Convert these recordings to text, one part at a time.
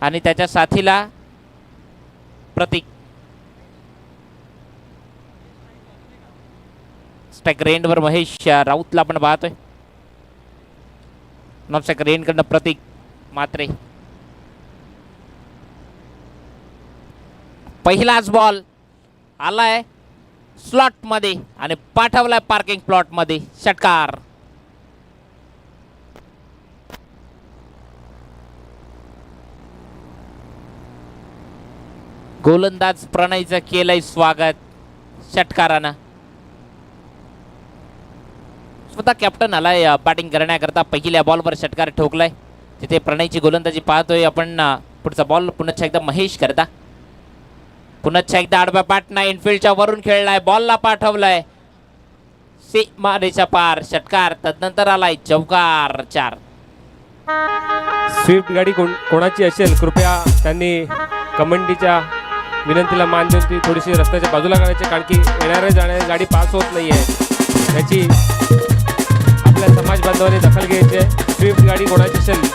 आणि त्याच्या साथीला प्रतीक. स्ट्राइक रेंजवर महेश राऊतला आपण पाहतोय. नॉन स्ट्राइक रेंजकडनं प्रतीक मात्रे. पहिलाच बॉल आलाय स्लॉट मध्ये आणि पाठवलाय पार्किंग प्लॉट मध्ये. षटकार. गोलंदाज प्रणयचं केलंय स्वागत षटकारानं. स्वतः कॅप्टन आलाय बॅटिंग करण्याकरता. पहिल्या बॉलवर षटकार ठोकलाय. तिथे प्रणयची गोलंदाजी पाहतोय आपण. पुढचा बॉल पुन्हा एकदा महेश करता. पुन्हा एकदा आडव्या बॅटना इनफिल्डच्या वरून खेळलाय. बॉलला पाठवलाय सीमारेच्या पार. षटकार. तदनंतर आलाय चौकार. 4. स्विफ्ट गाडी कोणाची असेल कृपया त्यांनी कमेंटीच्या विनंतीला मान देऊन ती थोडीशी रस्त्याच्या बाजूला काढायची, कारण की येणाऱ्या जाणारी गाडी पास होत नाही आहे. त्याची आपल्या समाज बांधवांनी दखल घ्यायची आहे. स्विफ्ट गाडी कोणाची असेल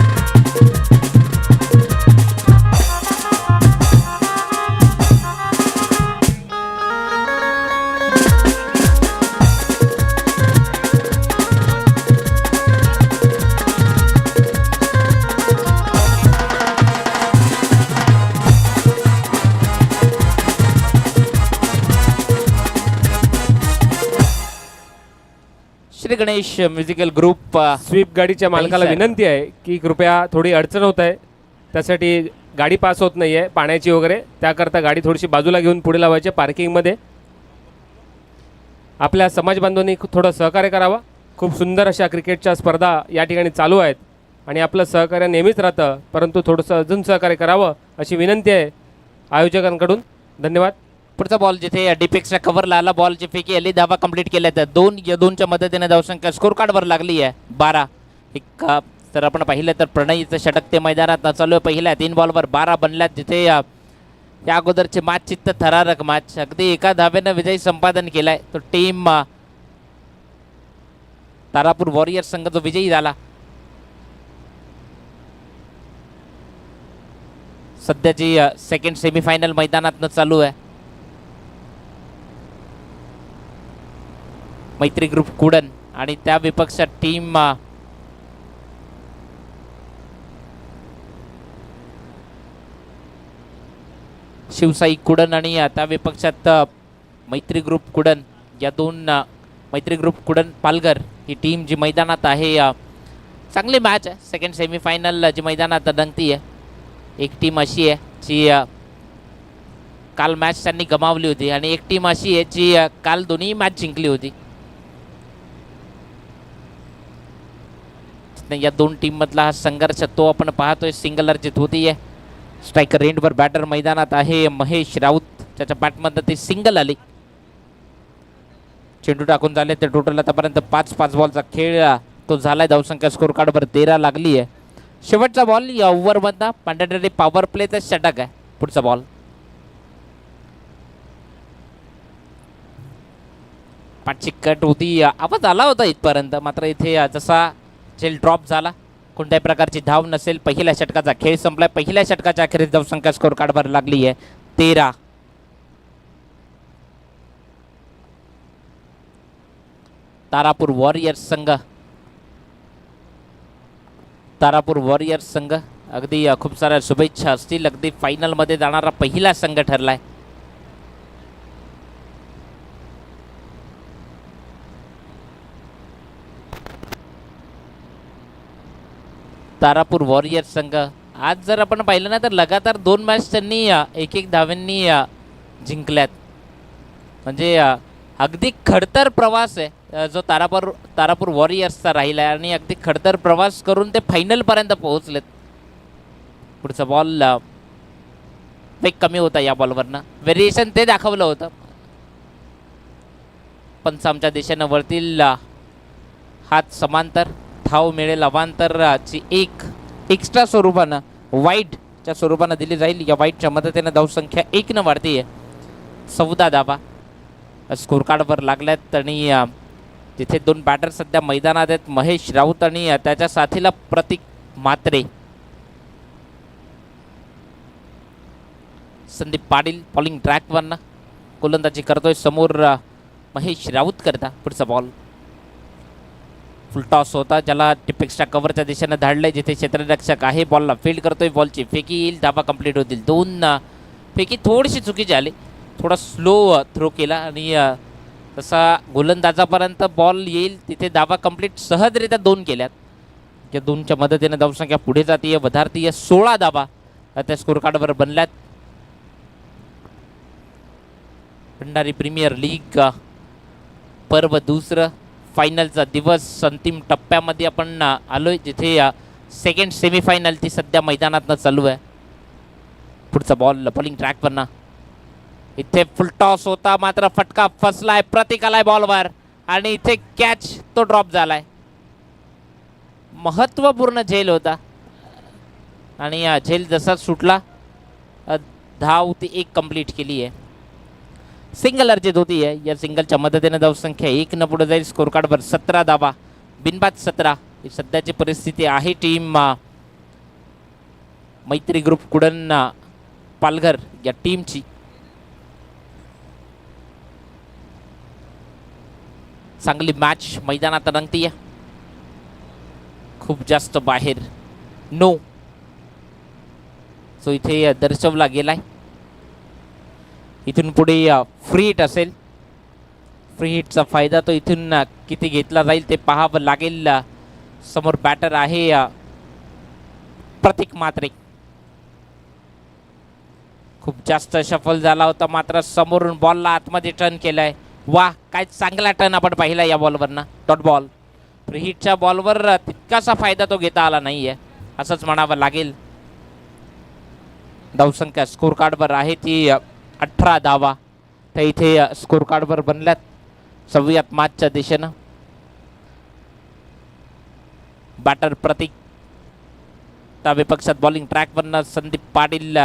Shri Ganesh musical group Swift गाडीच्या मालकाला विनंती आहे की कृपया थोडी अडचण होत आहे, त्यासाठी गाडी पास होत नाही आहे पाण्याची वगैरे, त्याकरता गाडी थोडीशी बाजूला घेऊन पुढे लावायची पार्किंगमध्ये. आपल्या समाज बांधवांनी थोडं सहकार्य करावं. खूप सुंदर अशा क्रिकेटच्या स्पर्धा या ठिकाणी चालू आहेत आणि आपलं सहकार्य नेहमीच राहतं, परंतु थोडंसं अजून सहकार्य करावं अशी विनंती आहे आयोजकांकडून. धन्यवाद. पुढचा बॉल जिथे डिपेक्सच्या कव्हरला आला, बॉलची फेकी आली. धावा कंप्लीट केल्या तर 2-2च्या मदतीने धावसंख्या स्कोर कार्डवर लागली आहे 12. एक तर आपण पाहिलं तर प्रणयचं षटक ते मैदानात चालू आहे. पहिल्या 3 बॉलवर 12 बनल्यात. जिथे या अगोदरचे मॅच चित्त थरारक मॅच अगदी एका धावेनं विजयी संपादन केलाय. तो टीम तारापूर वॉरियर्स संघ जो विजयी झाला. सध्याची सेकंड सेमीफायनल मैदानातनं चालू आहे. मैत्री ग्रुप कुडन आणि त्या विपक्ष टीम शिवसाई कुडन आणि त्या विपक्षात मैत्री ग्रुप कुडन. या दोन मैत्री ग्रुप कुडन पालघर ही टीम जी मैदानात आहे. चांगली मॅच आहे. सेकंड सेमीफायनल जी मैदानात रंगती आहे. एक टीम अशी आहे जी काल मॅच त्यांनी गमावली होती आणि एक टीम अशी आहे जी काल दोन्ही मॅच जिंकली होती. या दोन टीम मधला हा संघर्ष तो आपण पाहतोय. सिंगल अर्जित होती आहे. स्ट्रायकर रेंजवर बॅटर मैदानात आहे महेश राऊत. त्याच्या बॅटमध्ये ती सिंगल आली. चेंडू टाकून झाले ते टोटल आतापर्यंत 5 बॉलचा खेळ तो झालाय. धावसंख्या स्कोर कार्डवर 13 लागली आहे. शेवटचा बॉल या ओव्हरमधला मॅन्डेटरी पॉवर प्लेचा षटक आहे. पुढचा बॉल पाठची कट होती. आवाज आला होता इथपर्यंत, मात्र इथे जसा चेल ड्रॉप झाला. कोणत्याही प्रकारची धाव नसेल. पहिल्या षटकाचा खेळ संपलाय. पहिल्या षटकाच्या अखेरीस धावसंख्या स्कोर कार्डवर लागली आहे 13. तारापूर वॉरियर्स संघ अगदी खूप साऱ्या शुभेच्छा असतील. अगदी फायनलमध्ये जाणारा पहिला संघ ठरलाय. तारापूर वॉरियर्स संघ आज जर आपण पाहिलं ना तर लगातार 2 मॅच त्यांनी 1-1 धावांनी जिंकल्यात. म्हणजे अगदी खडतर प्रवास आहे जो तारापूर वॉरियर्सचा राहिला आहे आणि अगदी खडतर प्रवास करून ते फायनलपर्यंत पोहोचलेत. पुढचा बॉल वेग कमी होता या बॉलवरनं. व्हेरिएशन ते दाखवलं होतं. पंच आमच्या दिशेनं वळतील. हात समांतर, धाव मिळेल अवांतरची एक एक्स्ट्रा स्वरूपानं वाईटच्या स्वरूपानं दिली जाईल. या वाईटच्या मदतीनं धावसंख्या 1 वाढती आहे. 14 धावा स्कोर कार्डवर लागल्यात आणि तिथे 2 बॅटर सध्या मैदानात आहेत. महेश राऊत आणि त्याच्या साथीला प्रतीक मात्रे. संदीप पाटील बॉलिंग ट्रॅकवरनं गोलंदाजी करतोय. समोर महेश राऊत करता. पुढचा बॉल फुल टॉस होता, ज्याला टिपेक्सच्या कव्हरच्या दिशेनं धाडलंय, जिथे क्षेत्ररक्षक आहे. बॉलला फील्ड करतोय. बॉलची फेकी येईल, धाबा कंप्लीट होतील. 2 फेकी थोडीशी चुकीची आली, थोडा स्लो थ्रो केला आणि तसा गोलंदाजापर्यंत बॉल येईल तिथे धाबा कंप्लीट सहजरित्या 2 केल्यात. या 2च्या मदतीने धावसंख्या पुढे जातीय, वधारतीय. 16 धाबा त्या स्कोर कार्डवर बनल्यात. भंडारी प्रीमियर लीग पर्व दुसरं, फायनलचा दिवस. अंतिम टप्प्यामध्ये आपण आलोय, जिथे सेकंड सेमीफायनल ती सध्या मैदानातनं चालू आहे. पुढचा बॉल बॉलिंग ट्रॅकवरनं, इथे फुल टॉस होता, मात्र फटका फसलाय. प्रतीक आलाय बॉलवर आणि इथे कॅच तो ड्रॉप झालाय. महत्त्वपूर्ण झेल होता आणि झेल जसा सुटला, धाव ती 1 कंप्लीट केली आहे. सिंगल अर्जित होती आहे. या सिंगलच्या मदतीने धावसंख्या 1 न पुढे जाईल. स्कोर कार्डवर 17 धावा, बिनबाद 17. ही सध्याची परिस्थिती आहे टीम मैत्री ग्रुप कुडन पालघर या टीमची. चांगली मॅच मैदानात रंगतीये. खूप जास्त बाहेर नो, सो इथे दर्शवला गेलाय. इथून पुढे फ्री हिट असेल. फ्री हिटचा फायदा तो इथून किती घेतला जाईल ते पाहावं लागेल. समोर बॅटर आहे प्रतीक म्हात्रे. खूप जास्त सफल झाला होता, मात्र समोरून बॉलला आतमध्ये टर्न केलाय. वा, काय चांगला टर्न आपण पाहिला या बॉलवरनं. Dot ball. फ्री हिटच्या बॉलवर तितकासा फायदा तो घेता आला नाहीये, असंच म्हणावं लागेल. धावसंख्या स्कोर कार्डवर आहे ती 18 धावा त्या इथे स्कोर कार्डवर बनल्यात. 6व्यात मॅचच्या दिशेनं बॅटर प्रतीक. डावे पक्षात बॉलिंग ट्रॅकवरनं संदीप पाटील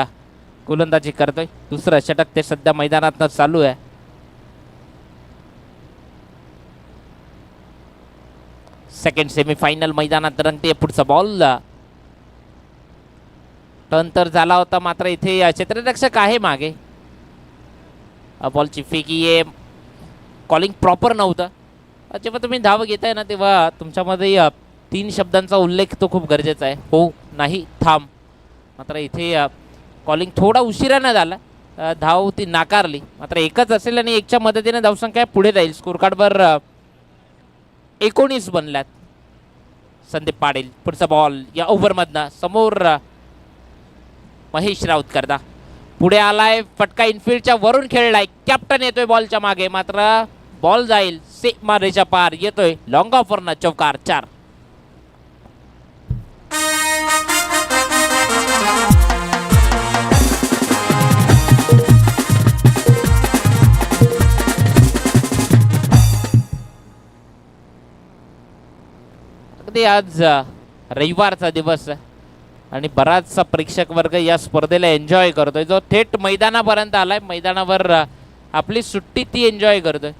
गोलंदाजी करतोय. दुसरं षटक ते सध्या मैदानात चालू आहे. सेकंड सेमीफायनल मैदानात रंगते. पुढचा बॉल टर्न तर झाला होता, मात्र इथे क्षेत्ररक्षक आहे मागे. बॉलची फेकी आहे. कॉलिंग प्रॉपर नव्हतं. जेव्हा तुम्ही धाव घेताय ना, तेव्हा तुमच्यामध्ये 3 शब्दांचा उल्लेख तो खूप गरजेचा आहे. हो, नाही, थांब. मात्र इथे कॉलिंग थोडा उशिरानं झाला. धाव ती नाकारली. मात्र एकच असेल आणि 1च्या मदतीने धावसंख्या पुढे जाईल. स्कोर कार्डवर 19 बनल्यात. संदीप पाटील. पुढचा बॉल या ओव्हरमधनं समोर महेश राऊत करता. पुढे आलाय, फटका इनफिल्डच्या वरून खेळलाय. कॅप्टन येतोय बॉलच्या मागे, मात्र बॉल जाईल सीमा रेषा पार. येतोय लॉंग ऑफरनं चौकार. 4. अगदी आज रविवारचा दिवस आणि बराचसा प्रेक्षक वर्ग या स्पर्धेला एन्जॉय करतोय, जो थेट मैदानापर्यंत आलाय. मैदानावर आपली सुट्टी ती एन्जॉय करतोय.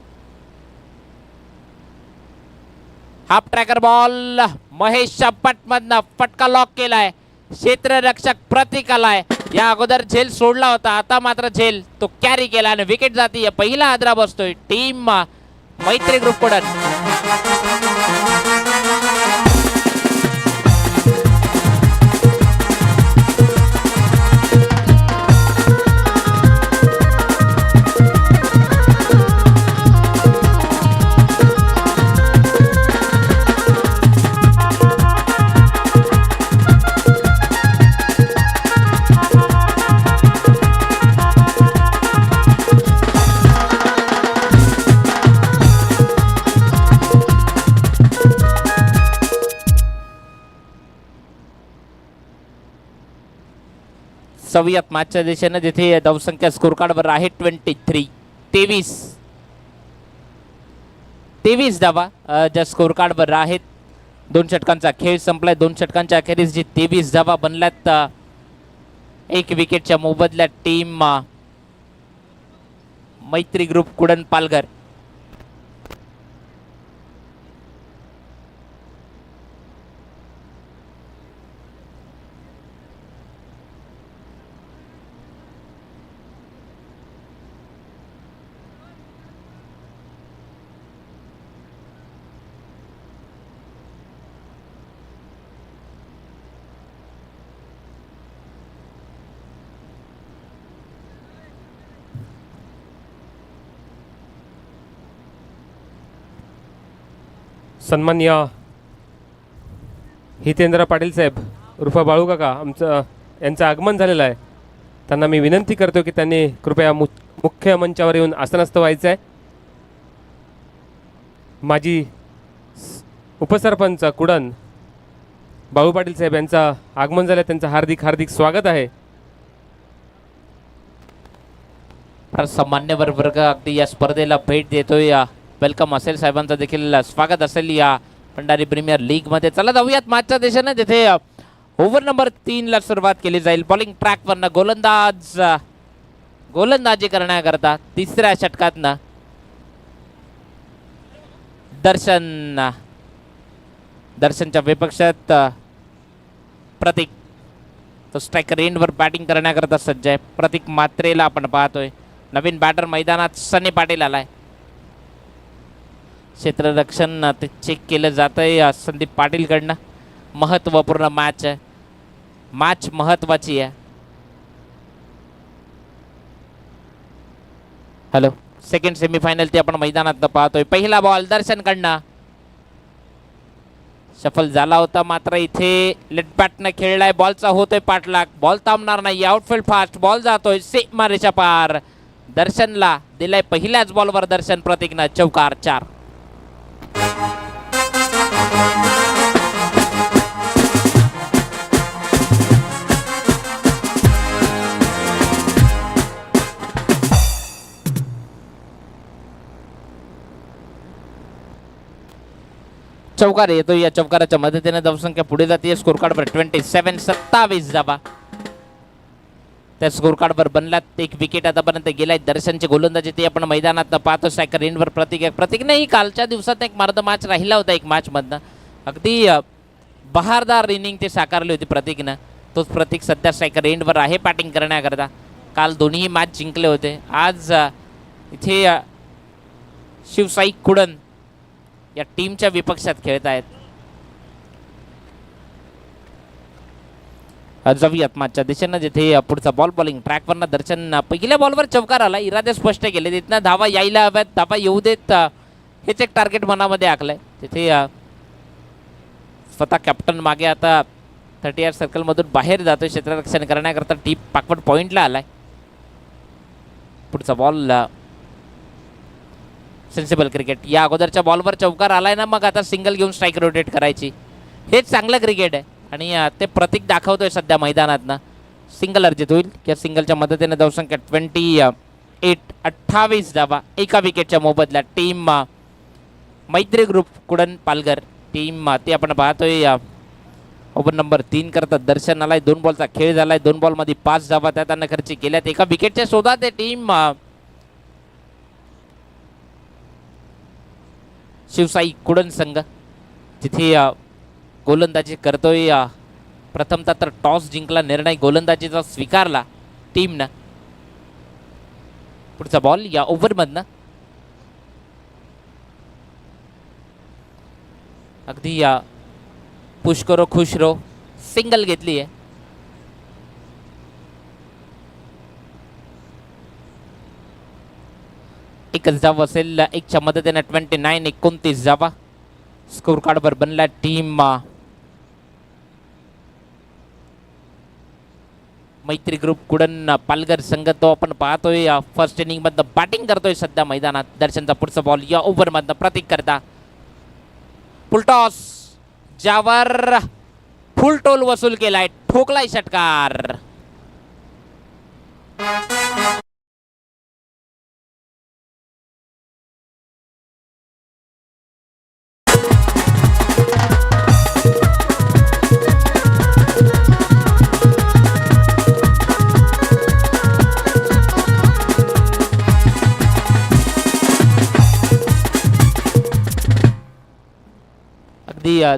हाफ ट्रॅकर बॉल महेशच्या पटमधनं फटका लॉक केलाय. क्षेत्ररक्षक प्रतीक आलाय. या अगोदर झेल सोडला होता, आता मात्र झेल तो कॅरी केला आणि विकेट जाती. पहिला हादरा बसतोय टीम मैत्री ग्रुप कडून. सवयत मॅचच्या दिशेनं, जिथे धावसंख्या स्कोर कार्डवर आहे 23 धावा ज्या स्कोर कार्डवर आहेत. 2 षटकांचा खेळ संपलाय. 2 षटकांच्या अखेरीस जी 23 धावा बनल्यात. 1 विकेटच्या मोबदल्यात टीम मैत्री ग्रुप कुडन पालघर. सन्माननीय हितेंद्र पाटील साहेब उर्फ बाळू काका यांचं आगमन झालेलं आहे. त्यांना मी विनंती करतो की त्यांनी कृपया मुख्य मंचावर येऊन आसनस्थ व्हायचं आहे. माजी उपसरपंच कुडण बाळू पाटील साहेब यांचं आगमन झालं, त्यांचं हार्दिक हार्दिक स्वागत आहे. सामान्य वर्ग अगदी या स्पर्धेला भेट देतोय. या वेलकम असेल साहेबांचं देखील स्वागत असेल या भंडारी प्रीमियर लीग मध्ये. चला जाऊयात मॅचच्या दिशेने, जिथे ओव्हर नंबर 3 ला सुरुवात केली जाईल. बॉलिंग ट्रॅकवरनं गोलंदाजी करण्याकरता तिसऱ्या षटकातनं दर्शनच्या विपक्षात प्रतीक तो स्ट्रायकर एंडवर बॅटिंग करण्याकरता सज्ज आहे. प्रतीक मात्रेला आपण पाहतोय. नवीन बॅटर मैदानात सनी पाटील आलाय. क्षेत्ररक्षण ते चेक केलं जातंय संदीप पाटीलकडनं. महत्त्वपूर्ण मॅच आहे, मॅच महत्त्वाची आहे. हॅलो, सेकंड सेमीफायनल ती आपण मैदानात पाहतोय. पहिला बॉल दर्शनकडनं सफल झाला होता, मात्र इथे लेट बॅटनं खेळलाय. बॉलचा होतोय पाठलाग, बॉल थांबणार नाही. आउटफील्ड फास्ट बॉल जातोय सीमारेषा पार. दर्शनला दिलाय पहिल्याच बॉलवर दर्शन प्रतीकनं चौकार 4. चौकार येतो. या चौकाराच्या मदतीने धावसंख्या पुढे जाते. स्कोर कार्डवर 27 धावा त्या स्कोर कार्डवर बनलात. एक विकेट आतापर्यंत गेलाय. दर्शनची गोलंदाजी ती आपण मैदानात पाहतो. स्ट्रायकर एंडवर प्रतीकने कालच्या दिवसात एक मार्द मॅच राहिला होता. एक मॅचमधनं अगदी बहारदार इनिंग ते साकारली होती प्रतीकनं. तोच प्रतीक सध्या स्ट्रायकर एंडवर आहे बॅटिंग करण्याकरता. काल दोन्ही मॅच जिंकले होते. आज इथे शिवसाई कुडण या टीमच्या विपक्षात खेळत आहेत. जाऊयात मॅचच्या दिशेनं, जिथे पुढचा बॉल बॉलिंग ट्रॅकवरनं दर्शन पहिल्या बॉलवर चौकार आला. इरादे स्पष्ट केले, तिथनं धावा यायला हव्यात, धावा येऊ देत हेच एक टार्गेट मनामध्ये आखलंय. तिथे स्वतः कॅप्टन मागे आता 30 सर्कलमधून बाहेर जातोय क्षेत्ररक्षण करण्याकरता. टीप पाकवट पॉईंटला आलाय. पुढचा बॉल सेन्सिबल क्रिकेट. या अगोदरच्या बॉलवर चौकार आलाय ना, मग आता सिंगल घेऊन स्ट्राईक रोटेट करायची. हेच चांगलं क्रिकेट आहे आणि ते प्रतीक दाखवतोय सध्या मैदानातनं. सिंगल अर्जित होईल किंवा सिंगलच्या मदतीने धावसंख्या 28 धावा एका विकेटच्या मोबदल्यात. टीम मैत्री ग्रुप कुडण पालघर टीम ते आपण पाहतोय. ओव्हर नंबर 3 करता दर्शन आलाय. 2 बॉलचा खेळ झालाय. 2 बॉलमध्ये 5 धावा त्यांना खर्ची केल्यात. एका विकेटच्या शोधात टीम शिवसाई कुडण संघ, जिथे गोलंदाजी करतोय. प्रथमतः तर टॉस जिंकला, निर्णय गोलंदाजीचा स्वीकारला टीमनं. पुढचा बॉल या ओव्हरमधनं अगदी पुश करो खुश रो सिंगल घेतली आहे. एकच धाव असेल. एकच्या मदतीने 29 धावा स्कोर कार्डवर बनला. टीम मैत्री ग्रुप कुडण पालघर संघ तो आपण पाहतोय. फर्स्ट इनिंग मधनं बॅटिंग करतोय सध्या मैदानात. दर्शनचा पुढचा बॉल या ओव्हर मधनं प्रतीक करता फुलटॉस, ज्यावर फुल टोल वसूल केलाय. ठोकलाय षटकार.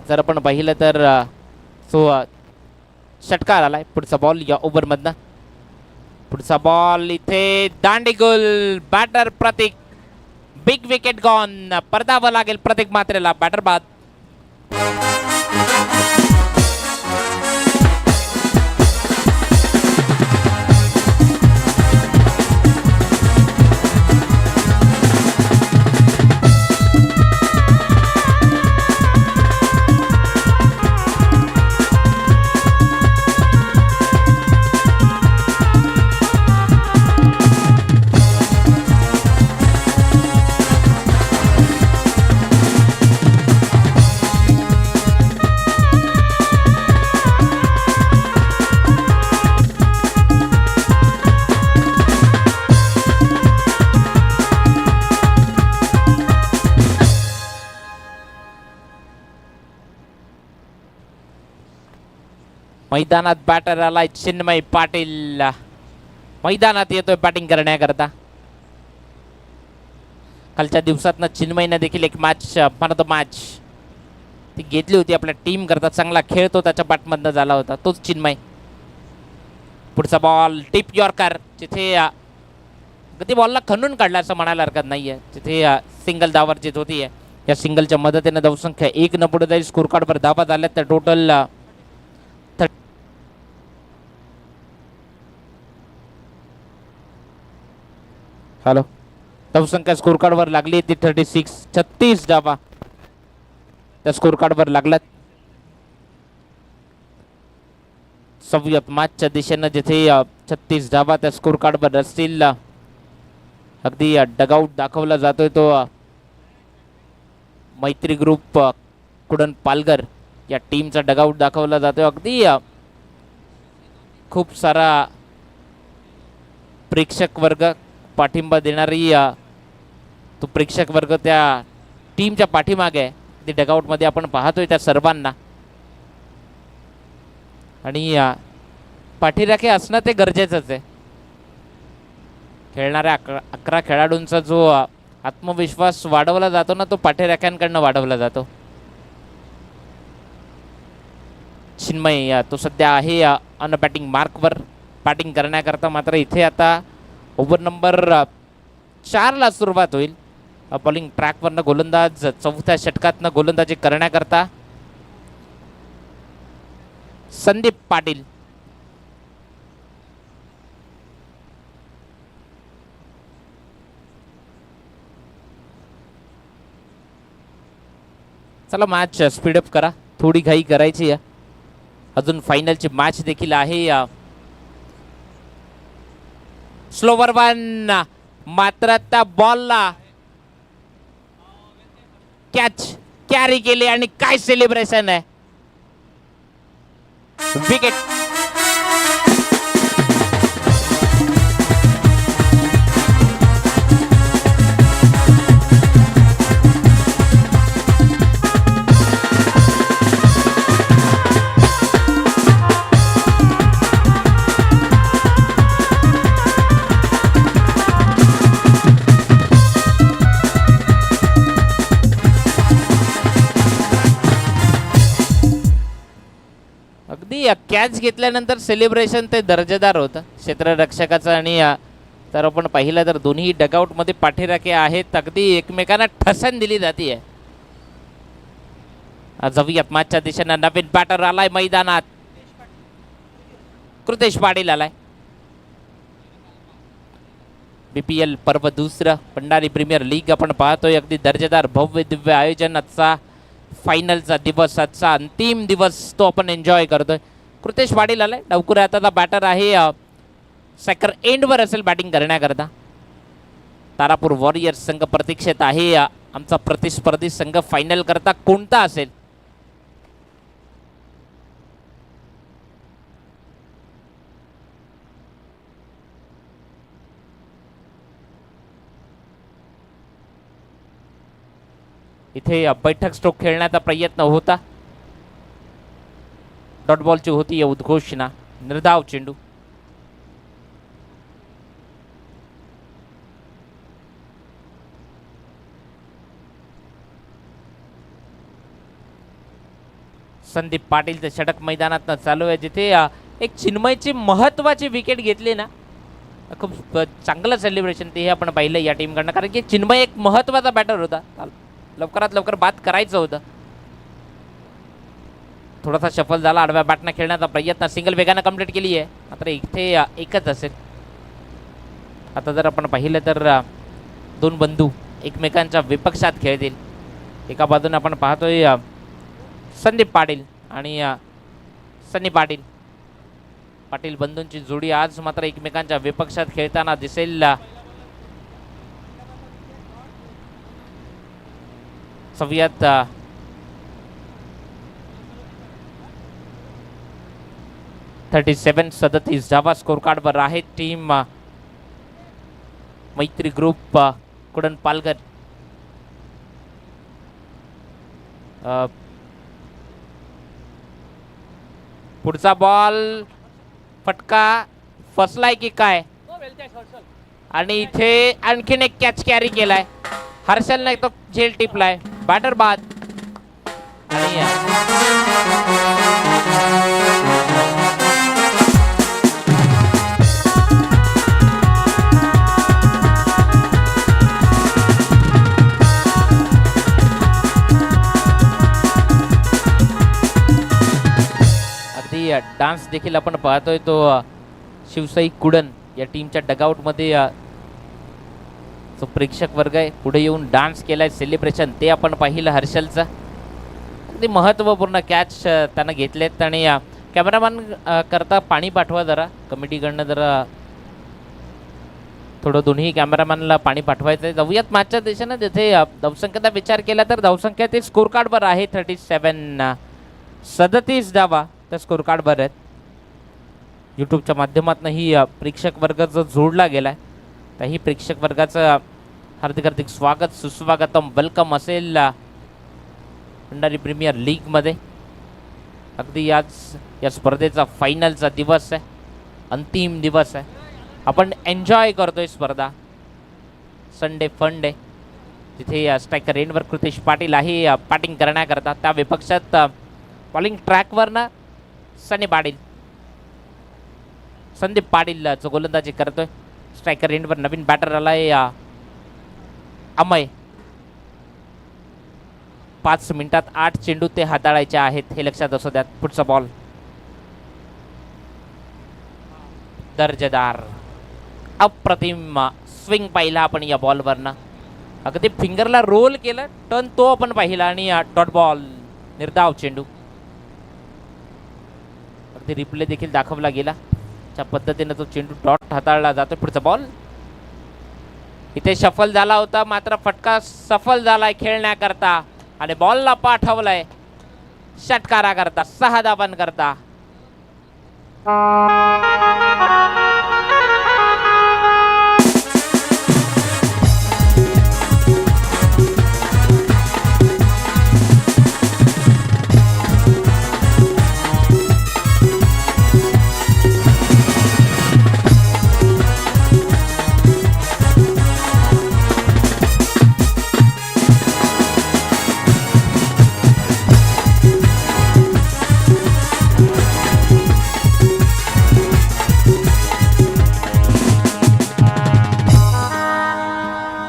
जर आपण पाहिलं तर षटकार आलाय. पुढचा बॉल या ओव्हरमधनं. पुढचा बॉल इथे दांडीगुल. Batter Pratik. Big wicket gone. परतावं लागेल प्रतीक मात्रेला. बॅटर बाद. मैदानात बॅटर आलाय चिन्मय पाटील, मैदानात येतोय बॅटिंग करण्याकरता. कालच्या दिवसातनं चिन्मयनं देखील एक मॅच मन ऑफ द मॅच ती घेतली होती आपल्या टीम करता. चांगला खेळ तो त्याच्या बॅटमधनं झाला होता, तोच चिन्मय. पुढचा बॉल टिप यॉर्कर, जिथे गती बॉलला खणून काढला असं म्हणायला हरकत नाही आहे. जिथे सिंगल धावर जित होती आहे, या सिंगलच्या मदतीने धावसंख्या 1 न पुढे जाईल. स्कोर कार्डवर धावा झाल्यात तर टोटल हॅलो धावसंख्या स्कोर कार्डवर लागली ती 36. 36 धावा त्या स्कोर कार्डवर लागल्यात. सव्यत मॅचच्या दिशेनं जिथे 36 धावा त्या स्कोर कार्डवर असतील. अगदी डगआउट दाखवला जातोय तो मैत्री ग्रुप कुडन पालघर या टीमचा डगआउट दाखवला जातोय. अगदी खूप सारा प्रेक्षक वर्ग पाठिंबा देणारी तो प्रेक्षक वर्ग त्या टीमच्या पाठीमागे आहे. ते डगआउटमध्ये आपण पाहतोय त्या सर्वांना. आणि पाठीराखे असणं ते गरजेचंच आहे. खेळणाऱ्या 11 खेळाडूंचा जो आत्मविश्वास वाढवला जातो ना, तो पाठीराख्यांकडनं वाढवला जातो. चिन्मय तो सध्या आहे ऑन बॅटिंग मार्कवर बॅटिंग करण्याकरता. मात्र इथे आता ओव्हर नंबर 4 ला सुरुवात होईल. बॉलिंग ट्रॅकवरनं गोलंदाज चौथ्या षटकातनं गोलंदाजी करण्याकरता संदीप पाटील. चला मॅच स्पीडअप करा, थोडी घाई करायची आहे. अजून फायनलची मॅच देखील आहे. स्लोवर वन, मात्र त्या बॉलला कॅच कॅरी केली आणि काय सेलिब्रेशन आहे. विकेट. कॅच घेतल्यानंतर सेलिब्रेशन ते दर्जेदार होतं क्षेत्ररक्षकाचं. आणि तर आपण पाहिलं तर दोन्ही डगआउटमध्ये पाठीराखे आहेत. अगदी एकमेकांना ठसन दिली जाते आहे. जाऊयात मॅचच्या दिशेनं. नवीन बॅटर आलाय मैदानात, कृतेश पाटील आलाय. BPL पर्व दुसरं भंडारी प्रीमियर लीग आपण पाहतोय. अगदी दर्जेदार भव्य दिव्य आयोजन. आजचा फायनलचा दिवस, आजचा अंतिम दिवस तो आपण एन्जॉय करतोय. कृतेश पाटील आलाय. डावकुरे आता बॅटर आहे, सेकर एंडवर असेल बॅटिंग करण्याकरता. तारापूर वॉरियर्स संघ प्रतीक्षेत आहे. आमचा प्रतिस्पर्धी संघ फायनल करता कोणता असेल. इथे बैठक स्ट्रोक खेळण्याचा प्रयत्न होता. डॉट बॉलची होती उद्घोषणा. निर्धाव चेंडू. संदीप पाटीलचं षटक मैदानात चालू आहे. जिथे एक चिन्मयची महत्वाची विकेट घेतली ना, खूप चांगलं सेलिब्रेशन ते आपण पाहिलं या टीमकडनं. कारण की चिन्मय एक महत्वाचा बॅटर होता. लवकरात लवकर बाद करायचं होतं. थोडासा शफल झाला. आडव्या बॅटनं खेळण्याचा प्रयत्न, सिंगल वेगानं कंप्लीट केली आहे. मात्र इथे एकच असेल. आता जर आपण पाहिलं तर दोन बंधू एकमेकांच्या विपक्षात खेळतील. एका बाजूने आपण पाहतोय संदीप पाटील आणि सनी पाटील. पाटील बंधूंची जोडी आज मात्र एकमेकांच्या विपक्षात खेळताना दिसेल. सव्यात 37 धावा स्कोर कार्डवर आहे. टीम मैत्री ग्रुप कुडन पालघर. पुढचा बॉल फटका फसलाय की काय, आणि इथे आणखीन एक कॅच कॅरी केलाय हर्षलने, तो झेल टिपलाय, बॅटर बाद. आणि अगदी डान्स देखील आपण पाहतोय तो शिवसाई कुडन या टीमच्या डगआउटमध्ये जो प्रेक्षक वर्ग आहे पुढे येऊन डान्स केलाय, सेलिब्रेशन ते आपण पाहिलं हर्षलचं. अगदी महत्त्वपूर्ण कॅच त्यानं घेतलेत. आणि कॅमेरामॅन करता पाणी पाठवा जरा, कमिटीकडनं जरा थोडं दोन्ही कॅमेरामॅनला पाणी पाठवायचं आहे. जाऊयात मॅचच्या दिशेनं, जिथे धावसंख्येचा विचार केला तर धावसंख्या ते स्कोर कार्डवर आहे 37, 37 धावा त्या स्कोर कार्डवर आहेत. यूट्यूबच्या माध्यमातून ही प्रेक्षक वर्ग जो जोडला गेला आहे त्याही प्रेक्षक वर्गाचं हार्दिक हार्दिक स्वागत, सुस्वागतम, वेलकम असेल भंडारी प्रीमियर लीगमध्ये. अगदी आज या स्पर्धेचा फायनलचा दिवस आहे, अंतिम दिवस आहे. आपण एन्जॉय करतोय स्पर्धा. संडे फन डे, तिथे स्ट्रायकर एंडवर कृतेश पाटील आहे बॅटिंग करण्याकरता. त्या विपक्षात बॉलिंग ट्रॅकवर ना सनी पाटील, संदीप पाटील जो गोलंदाजी करतोय. स्ट्रायकर एंडवर नवीन बॅटर आलाय अमय. 5 मिनिटात 8 चेंडू ते हाताळायचे आहेत हे लक्षात असू द्यात. पुढचा बॉल दर्जेदार, अप्रतिम स्विंग पाहिला आपण या बॉलवरनं. अगदी फिंगरला रोल केलं, टर्न तो आपण पाहिला, आणि डॉट बॉल, निर्धाव चेंडू. अगदी रिप्ले देखील दाखवला गेला त्या पद्धतीने तो चेंडू डॉट हाताळला जातो. पुढचा बॉल इथे शफल झाला होता, मात्र फटका सफल झालाय खेळण्याकरता, आणि बॉलला पाठवलाय षटकाराकरता, 6 धावांकरता.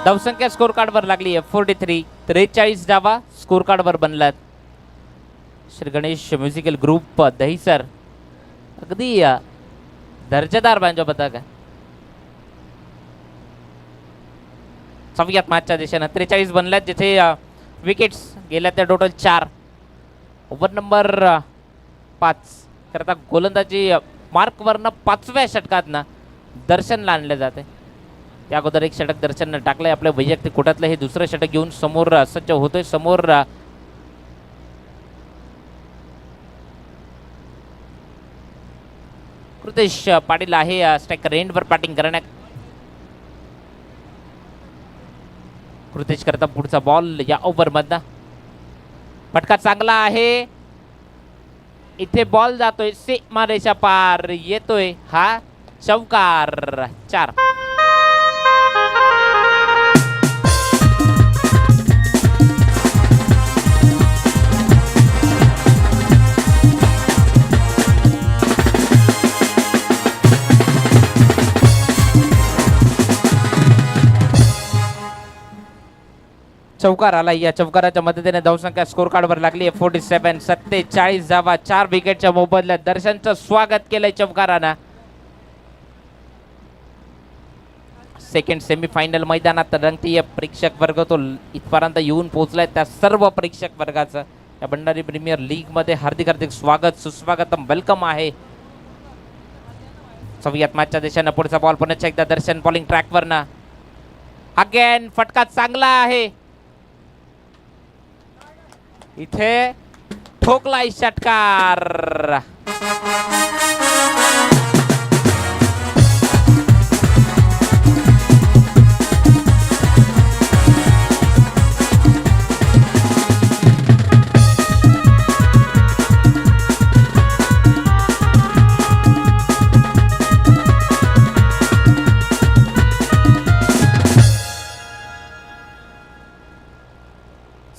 धावसंख्या स्कोर कार्डवर लागली आहे 43, 43 धावा स्कोर कार्डवर बनलात. श्री गणेश म्युझिकल ग्रुप दहीसर, अगदी दर्जेदार बँजो पथक आहे. सव्यात मॅचच्या दिशेनं 43 बनल्यात, जिथे विकेट्स गेल्या त्या टोटल 4. ओव्हर नंबर 5 करता गोलंदाजी मार्कवरनं 5व्या षटकातनं दर्शनला आणले जाते. त्या अगोदर एक षटक दर्शननं टाकलंय. आपल्या वैयक्तिक कोटातलं हे दुसरं षटक घेऊन समोर सज्ज होतोय. समोर कृतेश पाटील आहे स्ट्रायकर एंडवर बॅटिंग करण्यात. कृतेश करता पुढचा बॉल या ओव्हरमधनं. फटका चांगला आहे, इथे बॉल जातोय सीमारेषा पार, येतोय हा चौकार. 4. चौकार आला. या चौकाराच्या मदतीने धावसंख्या स्कोर कार्डवर लागली आहे 47, 47 धावा 4 विकेटच्या मोबदल्यात. दर्शनचं स्वागत केलंय चौकारानं. सेकंड सेमीफायनल मैदानात रंगतीय प्रेक्षक वर्ग तो इथपर्यंत येऊन पोहोचलाय. त्या सर्व प्रेक्षक वर्गाचं या भंडारी प्रीमियर लीग मध्ये हार्दिक हार्दिक स्वागत, सुस्वागतम, वेलकम आहे. सव्यात मॅचच्या दिशेनं पुढचा बॉल पुन्हा एकदा दर्शन बॉलिंग ट्रॅकवरनं. अगेन फटका चांगला आहे, इथे ठोकलाय षटकार.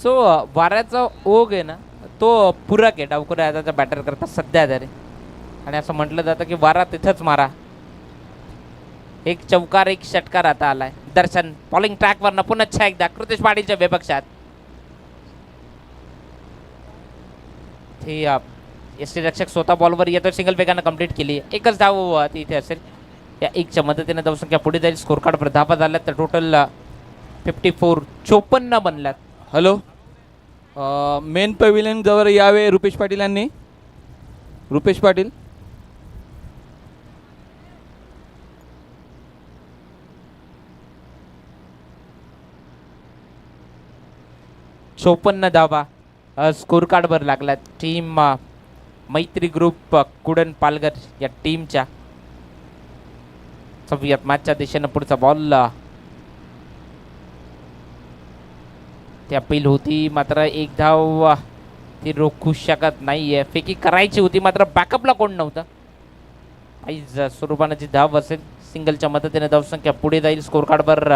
सो वाऱ्याचा ओघ आहे ना तो पूरक आहे डावखुरे आताच्या बॅटर करता सध्या तरी. आणि असं म्हटलं जातं की वारा तिथंच मारा. एक चौकार एक षटकार आता आलाय. दर्शन बॉलिंग ट्रॅकवरनं पुन्हा एकदा कृतेश पाटीलच्या विपक्षात. एसटी रक्षक स्वतः बॉलवर येतो. सिंगल वेगानं कंप्लीट केली. एकच धाव ती इथे असेल. या एकच्या मदतीने धावसंख्या पुढे जाईल. स्कोर कार्डवर धावा झाल्यात तर टोटल 54 54 बनल्यात. हॅलो, मेन पॅव्हिलियन जवळ यावे रुपेश पाटील यांनी. रुपेश पाटील. चोपन्न धावा स्कोर कार्डवर लागल्यात. टीम मैत्री ग्रुप कुडन पालघर या टीमच्या. सव्यात मॅचच्या दिशेनं पुढचा बॉल ती अपील होती मात्र एक धाव ती रोखू शकत नाहीये. फेकी करायची होती मात्र बॅकअपला कोण नव्हतं. आईज स्वरूपानं जी धाव असेल सिंगलच्या मदतीने धावसंख्या पुढे जाईल. स्कोर कार्डवर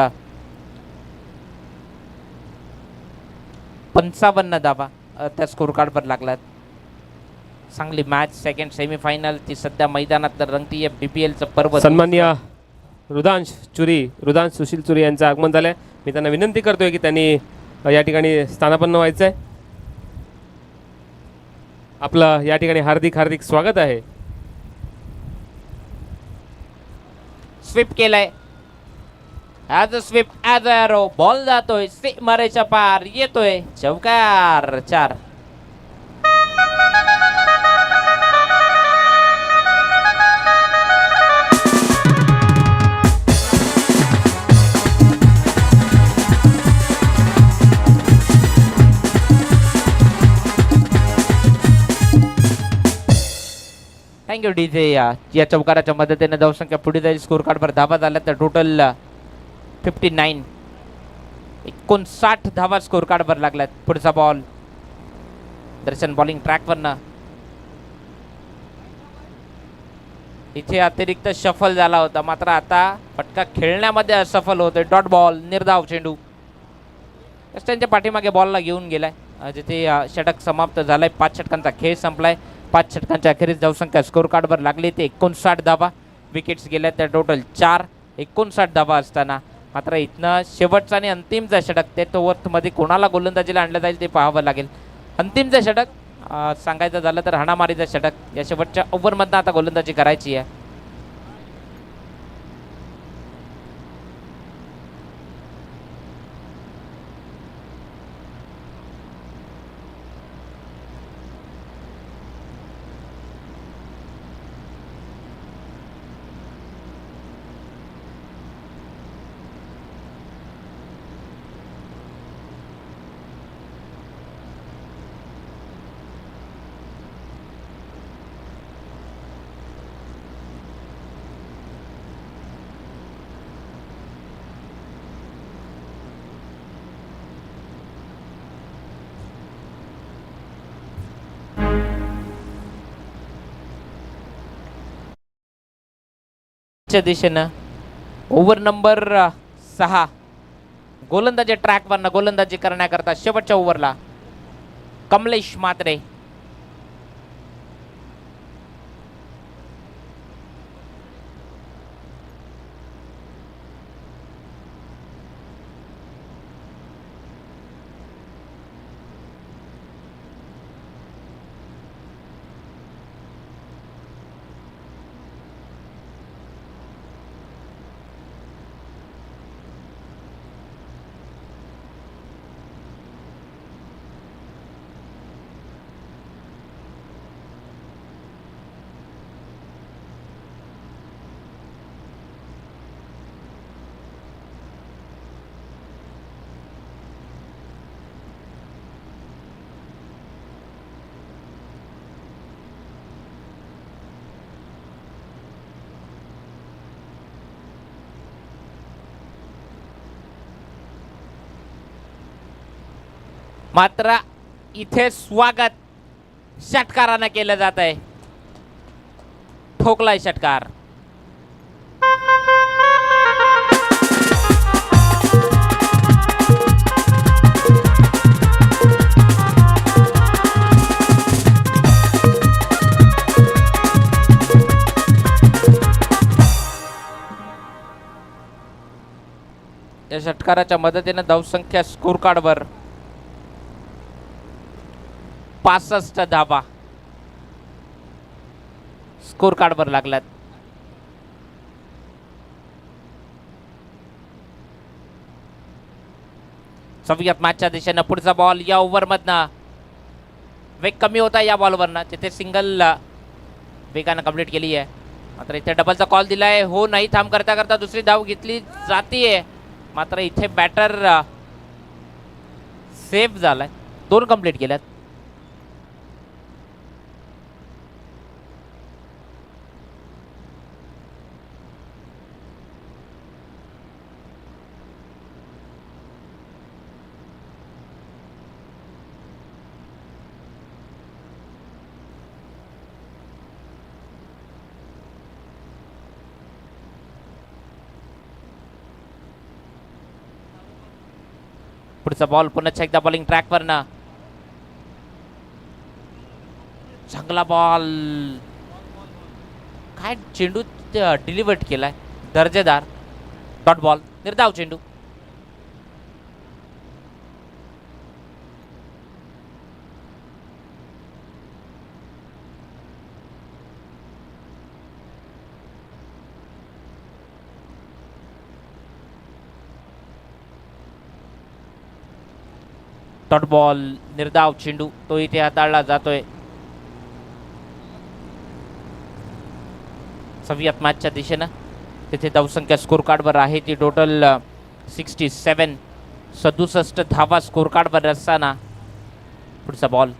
55 धावा त्या स्कोर कार्डवर लागल्यात. चांगली मॅच सेकंड सेमीफायनल ती सध्या मैदानात रंगती आहे. BPLचं पर्व. सन्माननीय रुदांश सुशील चुरी यांचं आगमन झालंय. मी त्यांना विनंती करतोय की त्यांनी या ठिकाणी स्थानापन्न व्हायचं आहे. आपलं या ठिकाणी हार्दिक हार्दिक स्वागत आहे. स्वीप केलाय. As a sweep as a arrow. Ball जातोय सीमारेच्या पार येतोय. चौकार 4. Thank you DJ. या चौकाराच्या मदतीने धावसंख्या पुढे जाईल. स्कोर कार्डवर धावा झाल्या तर टोटल 59 59 धावा स्कोर कार्डवर लागल्यात. पुढचा बॉल दर्शन बॉलिंग ट्रॅकवरनं. इथे अतिरिक्त शफल झाला होता मात्र आता फटका खेळण्यामध्ये असफल होतोय. डॉट बॉल निर्धाव चेंडू त्यांच्या पाठीमागे बॉलला घेऊन गेलाय. जिथे षटक समाप्त झालाय. 5 षटकांचा खेळ संपलाय. 5 षटकांच्या अखेरीस धावसंख्या स्कोर कार्डवर लागली ते 59 धावा. विकेट्स गेल्या त्या टोटल 4. 59 धावा असताना मात्र इथनं शेवटचा आणि अंतिमचा षटक ते ओव्हरमध्ये कोणाला गोलंदाजीला आणलं जाईल ते पाहावं लागेल. अंतिमचं षटक सांगायचं झालं तर हाणामारीचं षटक. या शेवटच्या ओव्हरमधनं आता गोलंदाजी करायची आहे. च्या दिशेनं ओव्हर नंबर 6 गोलंदाजी ट्रॅकवरनं गोलंदाजी करण्याकरता शेवटच्या ओव्हरला कमलेश म्हात्रे. मात्र इथे स्वागत षटकारानं केलं जात आहे. ठोकलाय षटकार. या षटकाराच्या मदतीने धावसंख्या स्कोर कार्डवर 65 धावा स्कोर कार्डवर लागल्यात. सव्यत मॅचच्या दिशेनं पुढचा बॉल या ओव्हरमधनं वेग कमी होता या बॉलवरनं, तिथे सिंगल वेगानं कंप्लीट केली आहे. मात्र इथे डबलचा कॉल दिलाय. हो नाही थांब करता करता दुसरी धाव घेतली जातीये. मात्र इथे बॅटर सेफ झालाय. 2 कंप्लीट केल्यात. पुढचा बॉल पुन्हा एकदा बॉलिंग ट्रॅकवर ना. चांगला बॉल, काय चेंडू डिलिव्हर्ड केलाय, दर्जेदार डॉट बॉल, निर्धाव चेंडू. डॉट बॉल, निर्धाव चेंडू, तो इथे हाताळला जातोय. सव्यत मॅचच्या दिशेनं तिथे धावसंख्या स्कोर कार्डवर आहे ती टोटल 67. 67 धावा स्कोर कार्डवर असताना पुढचा बॉल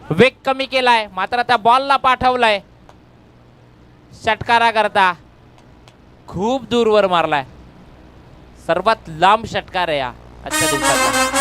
वेग कमी केलाय. मात्र त्या बॉलला पाठवलाय षटकारा करता. खूप दूरवर मारलाय. सर्वात लांब षटकार आहे या आजच्या दिवसात.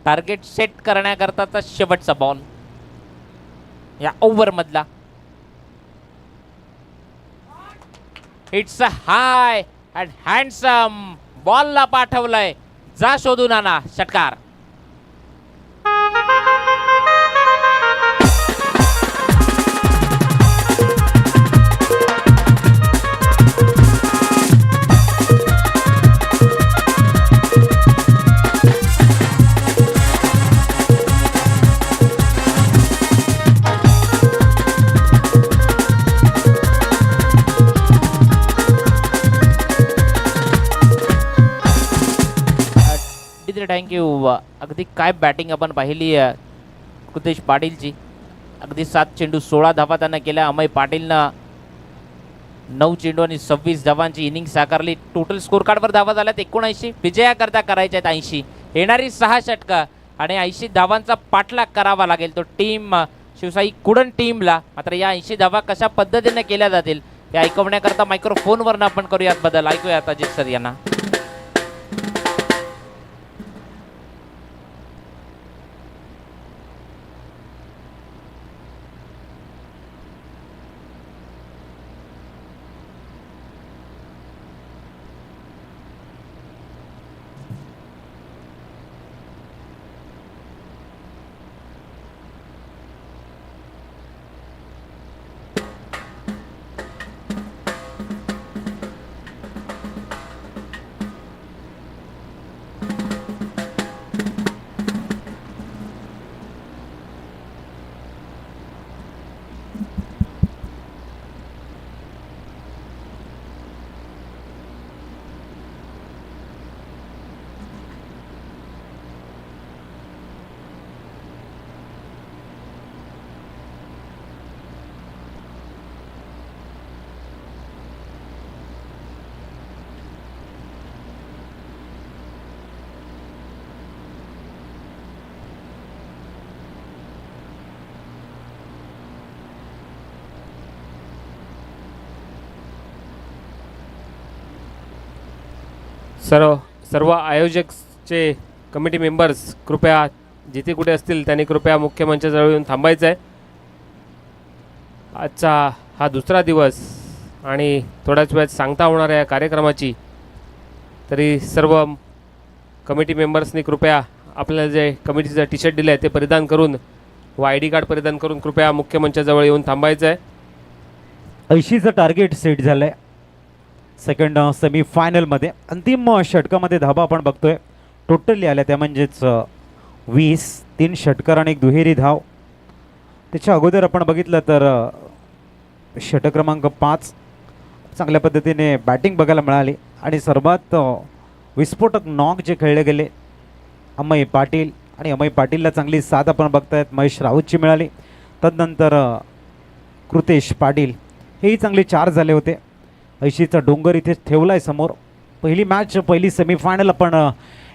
टार्गेट सेट करण्याकरताचा शेवटचा बॉल या ओव्हर मधला. It's a high and handsome. बॉलला पाठवलंय, जा शोधून आणा षटकार. थँक्यू. अगदी काय बॅटिंग आपण पाहिली आहे कृतेश पाटीलची. अगदी 7 चेंडू 16 धावा त्यांना केल्या. अमय पाटीलनं 9 चेंडू आणि 26 धावांची इनिंग साकारली. टोटल स्कोर कार्डवर धावा झाल्यात 79. विजयाकरता करायच्या आहेत 80. येणारी 6 षटकं आणि 80 धावांचा पाठलाग करावा लागेल तो टीम शिवसाई कुडन टीमला. मात्र या 80 धावा कशा पद्धतीने केल्या जातील हे ऐकवण्याकरता मायक्रोफोनवरनं आपण करूयात बदल. ऐकूयात अजित सर यांना. सर्व आयोजकचे कमिटी मेंबर्स कृपया जिथे कुठे असतील त्यांनी कृपया मुख्य मंचाजवळ येऊन थांबायचं आहे. आजचा हा दुसरा दिवस आणि थोड्याच वेळात सांगता होणाऱ्या या कार्यक्रमाची, तरी सर्व कमिटी मेंबर्सनी कृपया आपल्याला जे कमिटीचं टी शर्ट दिलं आहे ते परिधान करून व आय डी कार्ड परिधान करून कृपया मुख्य मंचाजवळ येऊन थांबायचं आहे. 80चं टार्गेट सेट झालं आहे सेकंड सेमीफायनलमध्ये. अंतिम षटकामध्ये धाबा आपण बघतोय टोटली आल्या त्या म्हणजेच 20, 3 षटकार आणि 1 दुहेरी धाव. त्याच्या अगोदर आपण बघितलं तर षटक क्रमांक 5 चांगल्या पद्धतीने बॅटिंग बघायला मिळाली आणि सर्वात विस्फोटक नॉक जे खेळले गेले अमय पाटील, आणि अमय पाटीलला चांगली साथ आपण बघतायत महेश राऊतची मिळाली. तदनंतर कृतेश पाटील हेही चांगले 4 झाले होते. 80चा डोंगर इथे ठेवला आहे समोर. पहिली मॅच पहिली सेमीफायनल आपण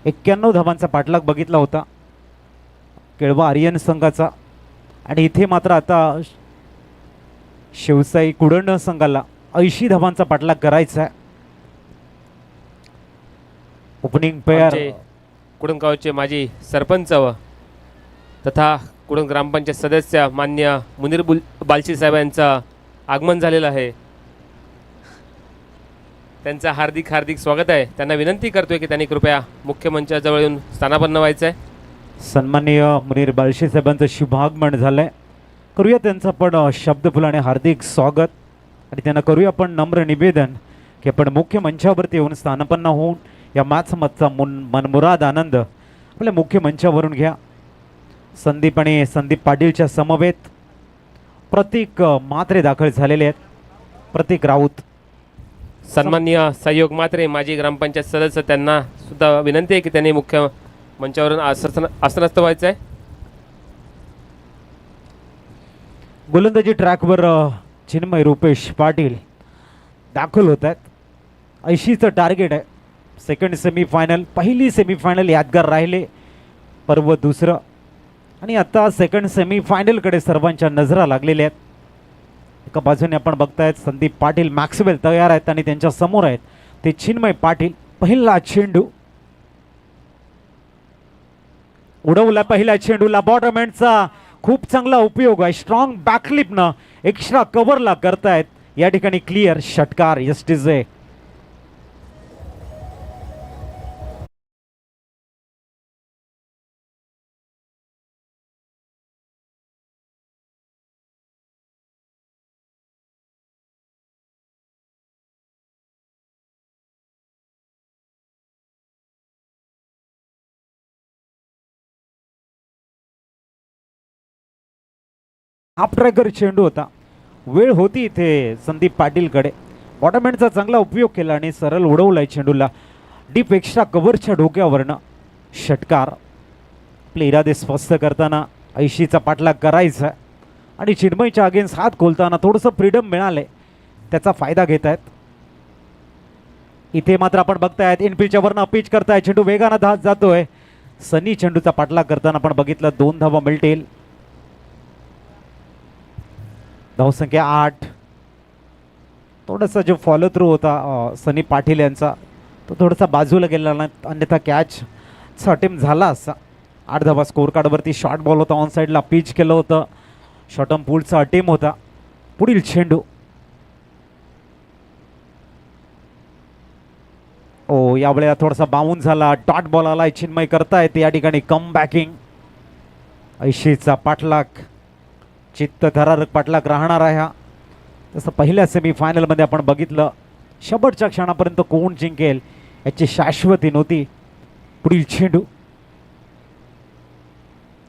91 धावांचा पाठलाग बघितला होता केळवा आर्यन संघाचा, आणि इथे मात्र आता शिवसाई कुडण संघाला 80 धावांचा पाठलाग करायचा आहे. ओपनिंग पेअर कुडण गावचे माजी सरपंच तथा कुडण ग्रामपंचायत सदस्य मान्य मुनीर बालशी साहेब यांचं आगमन झालेलं आहे. त्यांचं हार्दिक हार्दिक स्वागत आहे. त्यांना विनंती करतोय की त्यांनी कृपया मुख्य मंचाजवळ येऊन स्थानापन्न व्हायचं आहे. सन्माननीय मुनीर बालशी साहेबांचं शुभागमन झालं आहे. करूया त्यांचं आपण शब्दफुलाने हार्दिक स्वागत, आणि त्यांना करूया आपण नम्र निवेदन की आपण मुख्य मंचावरती येऊन स्थानापन्न होऊन या मॅचमधचा मनमुराद आनंद आपल्या मुख्य मंचावरून घ्या. संदीप आणि संदीप पाटीलच्या समवेत प्रतीक म्हात्रे दाखल झालेले आहेत. प्रतीक राऊत, सन्माननीय सहयोग मात्रे माजी ग्रामपंचायत सदस्य, त्यांना सुद्धा विनंती आहे की त्यांनी मुख्य मंचावरून आसनस्थ व्हायचं आहे. गोलंदाजी ट्रॅकवर चिन्मय रुपेश पाटील दाखल होत आहेत. 80चं टार्गेट आहे. सेकंड सेमीफायनल, पहिली सेमीफायनल यादगार राहिले, पर्व दुसरं, आणि आता सेकंड सेमीफायनलकडे सर्वांच्या नजरा लागलेल्या आहेत. एका बाजूने आपण बघतायत संदीप पाटील मॅक्सवेल तयार आहेत आणि त्यांच्या समोर आहेत ते चिन्मय पाटील. पहिला चेंडू उडवला, पहिल्या चेंडूला बॉटम एंडचा खूप चांगला उपयोग आहे. स्ट्रॉंग बॅकलिपनं एक्स्ट्रा कव्हरला करतायत या ठिकाणी क्लिअर षटकार एसटीजे. हाफ ट्रॅकर चेंडू होता, वेळ होती इथे संदीप पाटीलकडे. बॉटम एंडचा चांगला उपयोग केला आणि सरळ उडवलाय चेंडूला डीप एक्स्ट्रा कव्हरच्या डोक्यावरनं. षटकार. आपले इरादे स्पष्ट करताना 80चा पाठलाग करायचा आणि चिन्मयच्या अगेन्स्ट हात खोलताना थोडंसं फ्रीडम मिळालंय, त्याचा फायदा घेत आहेत. इथे मात्र आपण बघतायत इनफिल्डच्या वरनं पिच करताय, चेंडू वेगानं धात जातोय. सनी चेंडूचा पाठलाग करताना आपण बघितलं 2 धावा मिळतील. धावसंख्या 8. थोडासा जो फॉलो थ्रू होता सनी पाटील यांचा तो थोडासा बाजूला गेला ना, अन्यथा कॅचचा अटेम्प्ट झाला असा. 8 धावा स्कोर कार्डवरती. शॉर्ट बॉल होता, ऑन साईडला पिच केलं होतं. शॉर्टम पूलचा अटेम्प्ट होता. पुढील चेंडू यावेळेला थोडासा बाउन्स झाला, डॉट बॉल आला. चिन्मय करतायत या ठिकाणी कम बॅकिंग. 80चा पाठलाग चित्तथरारक पाठलाग राहणार आहे हा. तसं पहिल्या सेमीफायनलमध्ये आपण बघितलं शेवटच्या क्षणापर्यंत कोण जिंकेल याची शाश्वती नव्हती. पुढील चेंडू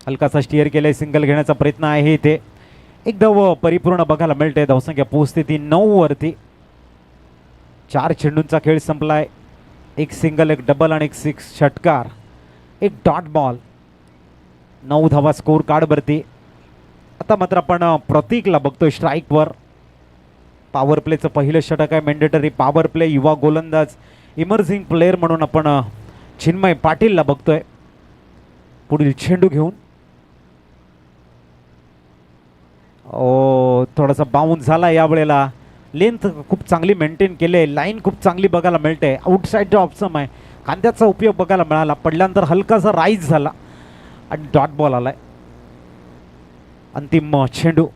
हलकासा स्टिअर केलाय, सिंगल घेण्याचा प्रयत्न आहे इथे. एक धाव परिपूर्ण बघायला मिळते. धावसंख्या पोहोचते ती 9 वरती. 4 चेंडूंचा खेळ संपलाय. 1 सिंगल, 1 डबल आणि 1 सिक्स षटकार, 1 डॉट बॉल. 9 धावा स्कोर कार्डवरती. आता मात्र आपण प्रतीकला बघतोय स्ट्राईकवर. पॉवर प्लेचं पहिलं षटक आहे, मॅन्डेटरी पॉवर प्ले. युवा गोलंदाज, इमर्जिंग प्लेअर म्हणून आपण चिन्मय पाटीलला बघतोय. पुढील चेंडू घेऊन थोडासा बाउन्स झाला यावेळेला. लेंथ खूप चांगली मेंटेन केले, लाईन खूप चांगली बघायला मिळते. आउटसाईडचा ऑप्शन आहे, खांद्याचा उपयोग बघायला मिळाला. पडल्यानंतर हलकासा राईज झाला आणि डॉट बॉल आलाय. अंतिम चेंडू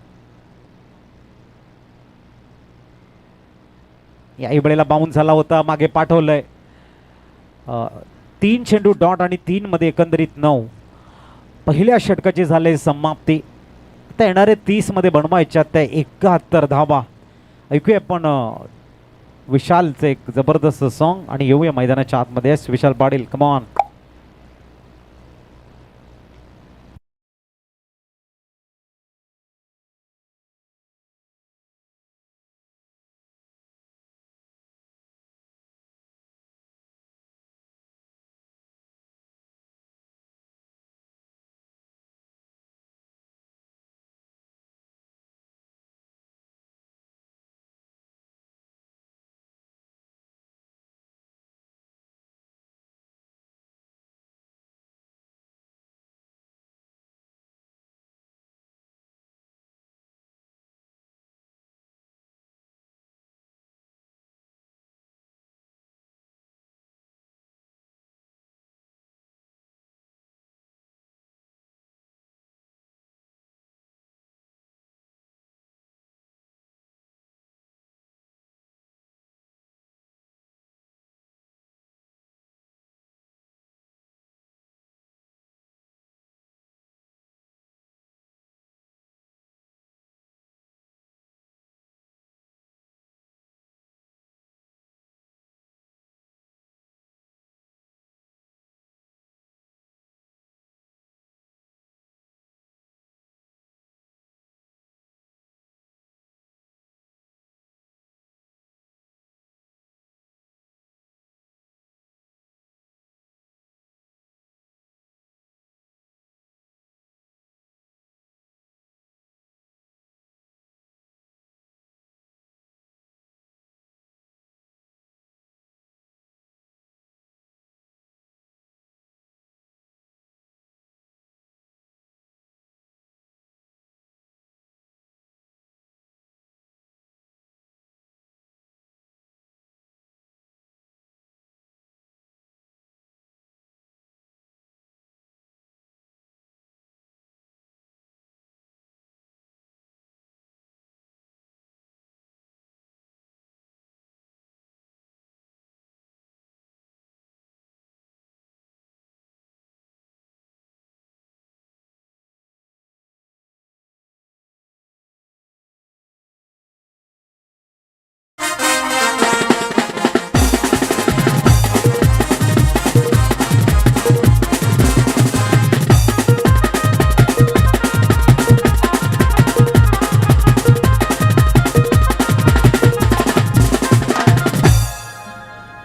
याही वेळेला बाउन्स झाला होता, मागे पाठवलंय. 3 चेंडू डॉट आणि 3 मध्ये एकंदरीत 9. पहिल्या षटकाची झाले समाप्ती. आता येणारे 30 मध्ये बनवायच्या त्या 71 धावा. ऐकूया पण विशालचं एक जबरदस्त सॉन्ग आणि येऊया मैदानाच्या आतमध्ये. Vishal Patil, come on.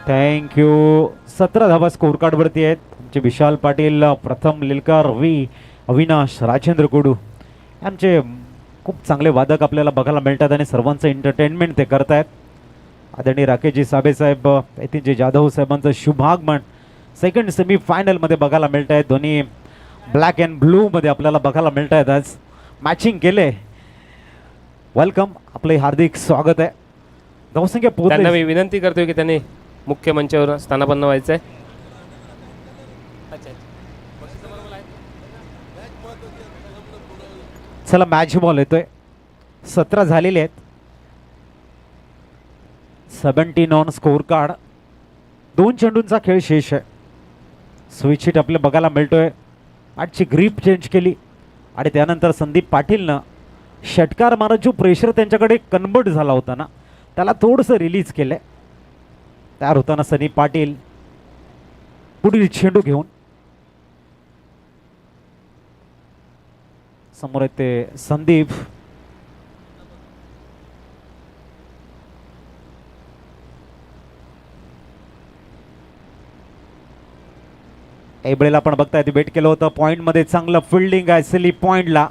Thank you. 17 धावा स्कोर कार्डवरती आहेत. आमचे विशाल पाटील, प्रथम लिलकार, अविनाश, राजेंद्र कोडू आमचे खूप चांगले वादक आपल्याला बघायला मिळतात आणि सर्वांचं एंटरटेनमेंट ते करतायत. आदरणीय राकेशजी साहेब, यतीनजी जाधव साहेबांचं शुभागमन सेकंड सेमीफायनलमध्ये बघायला मिळत आहेत. दोन्ही ब्लॅक अँड ब्लूमध्ये आपल्याला बघायला मिळत आहेत. आज मॅचिंग केले. वेलकम, आपले हार्दिक स्वागत आहे. धावसंख्या त्यांना पोहोचली. मी विनंती करतोय की त्यांनी मुख्य मंचावर स्थानापन्न व्हायचं आहे. चला, मॅच बॉल येतोय. 17 झालेले आहेत. 17 ऑन स्कोर कार्ड. 2 चेंडूंचा खेळ शेष आहे. स्विच हिट आपल्याला बघायला मिळतोय. आजची ग्रीप चेंज केली आणि त्यानंतर संदीप पाटीलनं षटकार मारत जो प्रेशर त्यांच्याकडे कन्वर्ट झाला होता ना, त्याला थोडंसं रिलीज केलंय. तयार होताना संदीप पाटील पुढील चेंडू घेऊन समोर येते संदीप. वेळेला आपण बघताय ते वेट केलं होतं. पॉईंटमध्ये चांगलं फिल्डिंग आहे. सिली पॉईंटला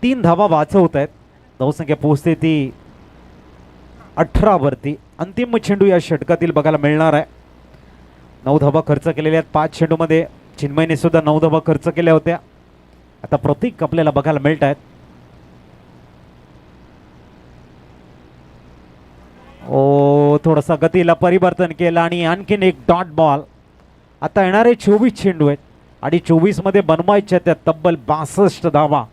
3 धावा वाचवत आहेत. धावसंख्या पोहोचते ती 18 वरती. अंतिम चेंडू या षटकातील बघायला मिळणार आहे. 9 धावा खर्च केलेल्या आहेत 5 चेंडूमध्ये. चिन्मयने सुद्धा 9 धावा खर्च केल्या होत्या. आता प्रतीक आपल्याला बघायला मिळत आहेत. ओ, थोडासा गतीला परिवर्तन केलं आणि आणखीन एक डॉट बॉल. आता येणारे 24 चेंडू आहेत आणि 24 मध्ये बनवायच्या त्या तब्बल 62 धावा.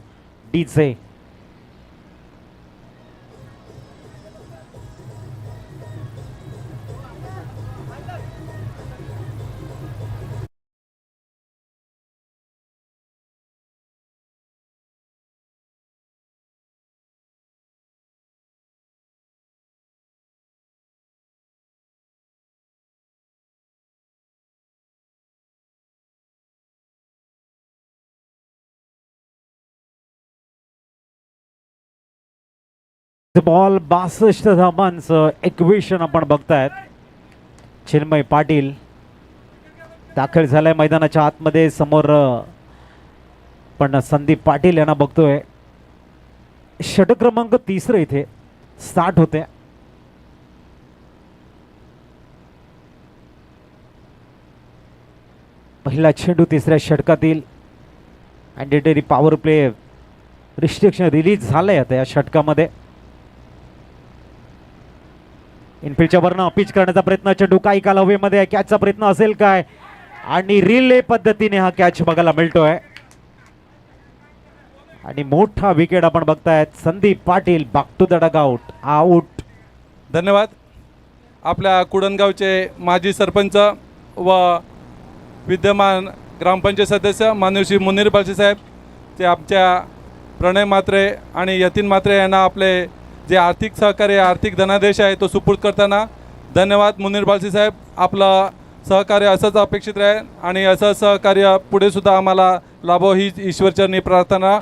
बॉल 62 धावांचं इक्वेशन आपण बघतायत. चिन्मय पाटील दाखल झालाय मैदानाच्या आतमध्ये. समोर पण संदीप पाटील यांना बघतोय. षटक क्रमांक 3 इथे स्टार्ट होते. पहिला चेंडू तिसऱ्या षटकातील mandatory power play restriction release झालंय आता या षटकामध्ये. इनफिल्डच्या वरनं पिच करण्याचा प्रयत्न, चेंडू काही कालावधीमध्ये कॅचचा प्रयत्न असेल काय, आणि रिले पद्धतीने हा कॅच बघायला मिळतोय. आणि मोठा विकेट आपण बघतायत. Sandeep Patil back to the dugout, out. धन्यवाद. आपल्या कुडणगावचे माजी सरपंच व विद्यमान ग्रामपंचायत सदस्य माननीय श्री मुनीर बालशी साहेब, ते आमच्या प्रणय म्हात्रे आणि यतीन म्हात्रे यांना आपले जे आर्थिक सहकार्य, आर्थिक धनादेश आहे तो सुपूर्द करताना धन्यवाद. मुनीर बालशी साहेब, आपलं सहकार्य असंच अपेक्षित राहील आणि असं सहकार्य पुढे सुद्धा आम्हाला लाभो ही ईश्वरचरणी प्रार्थना.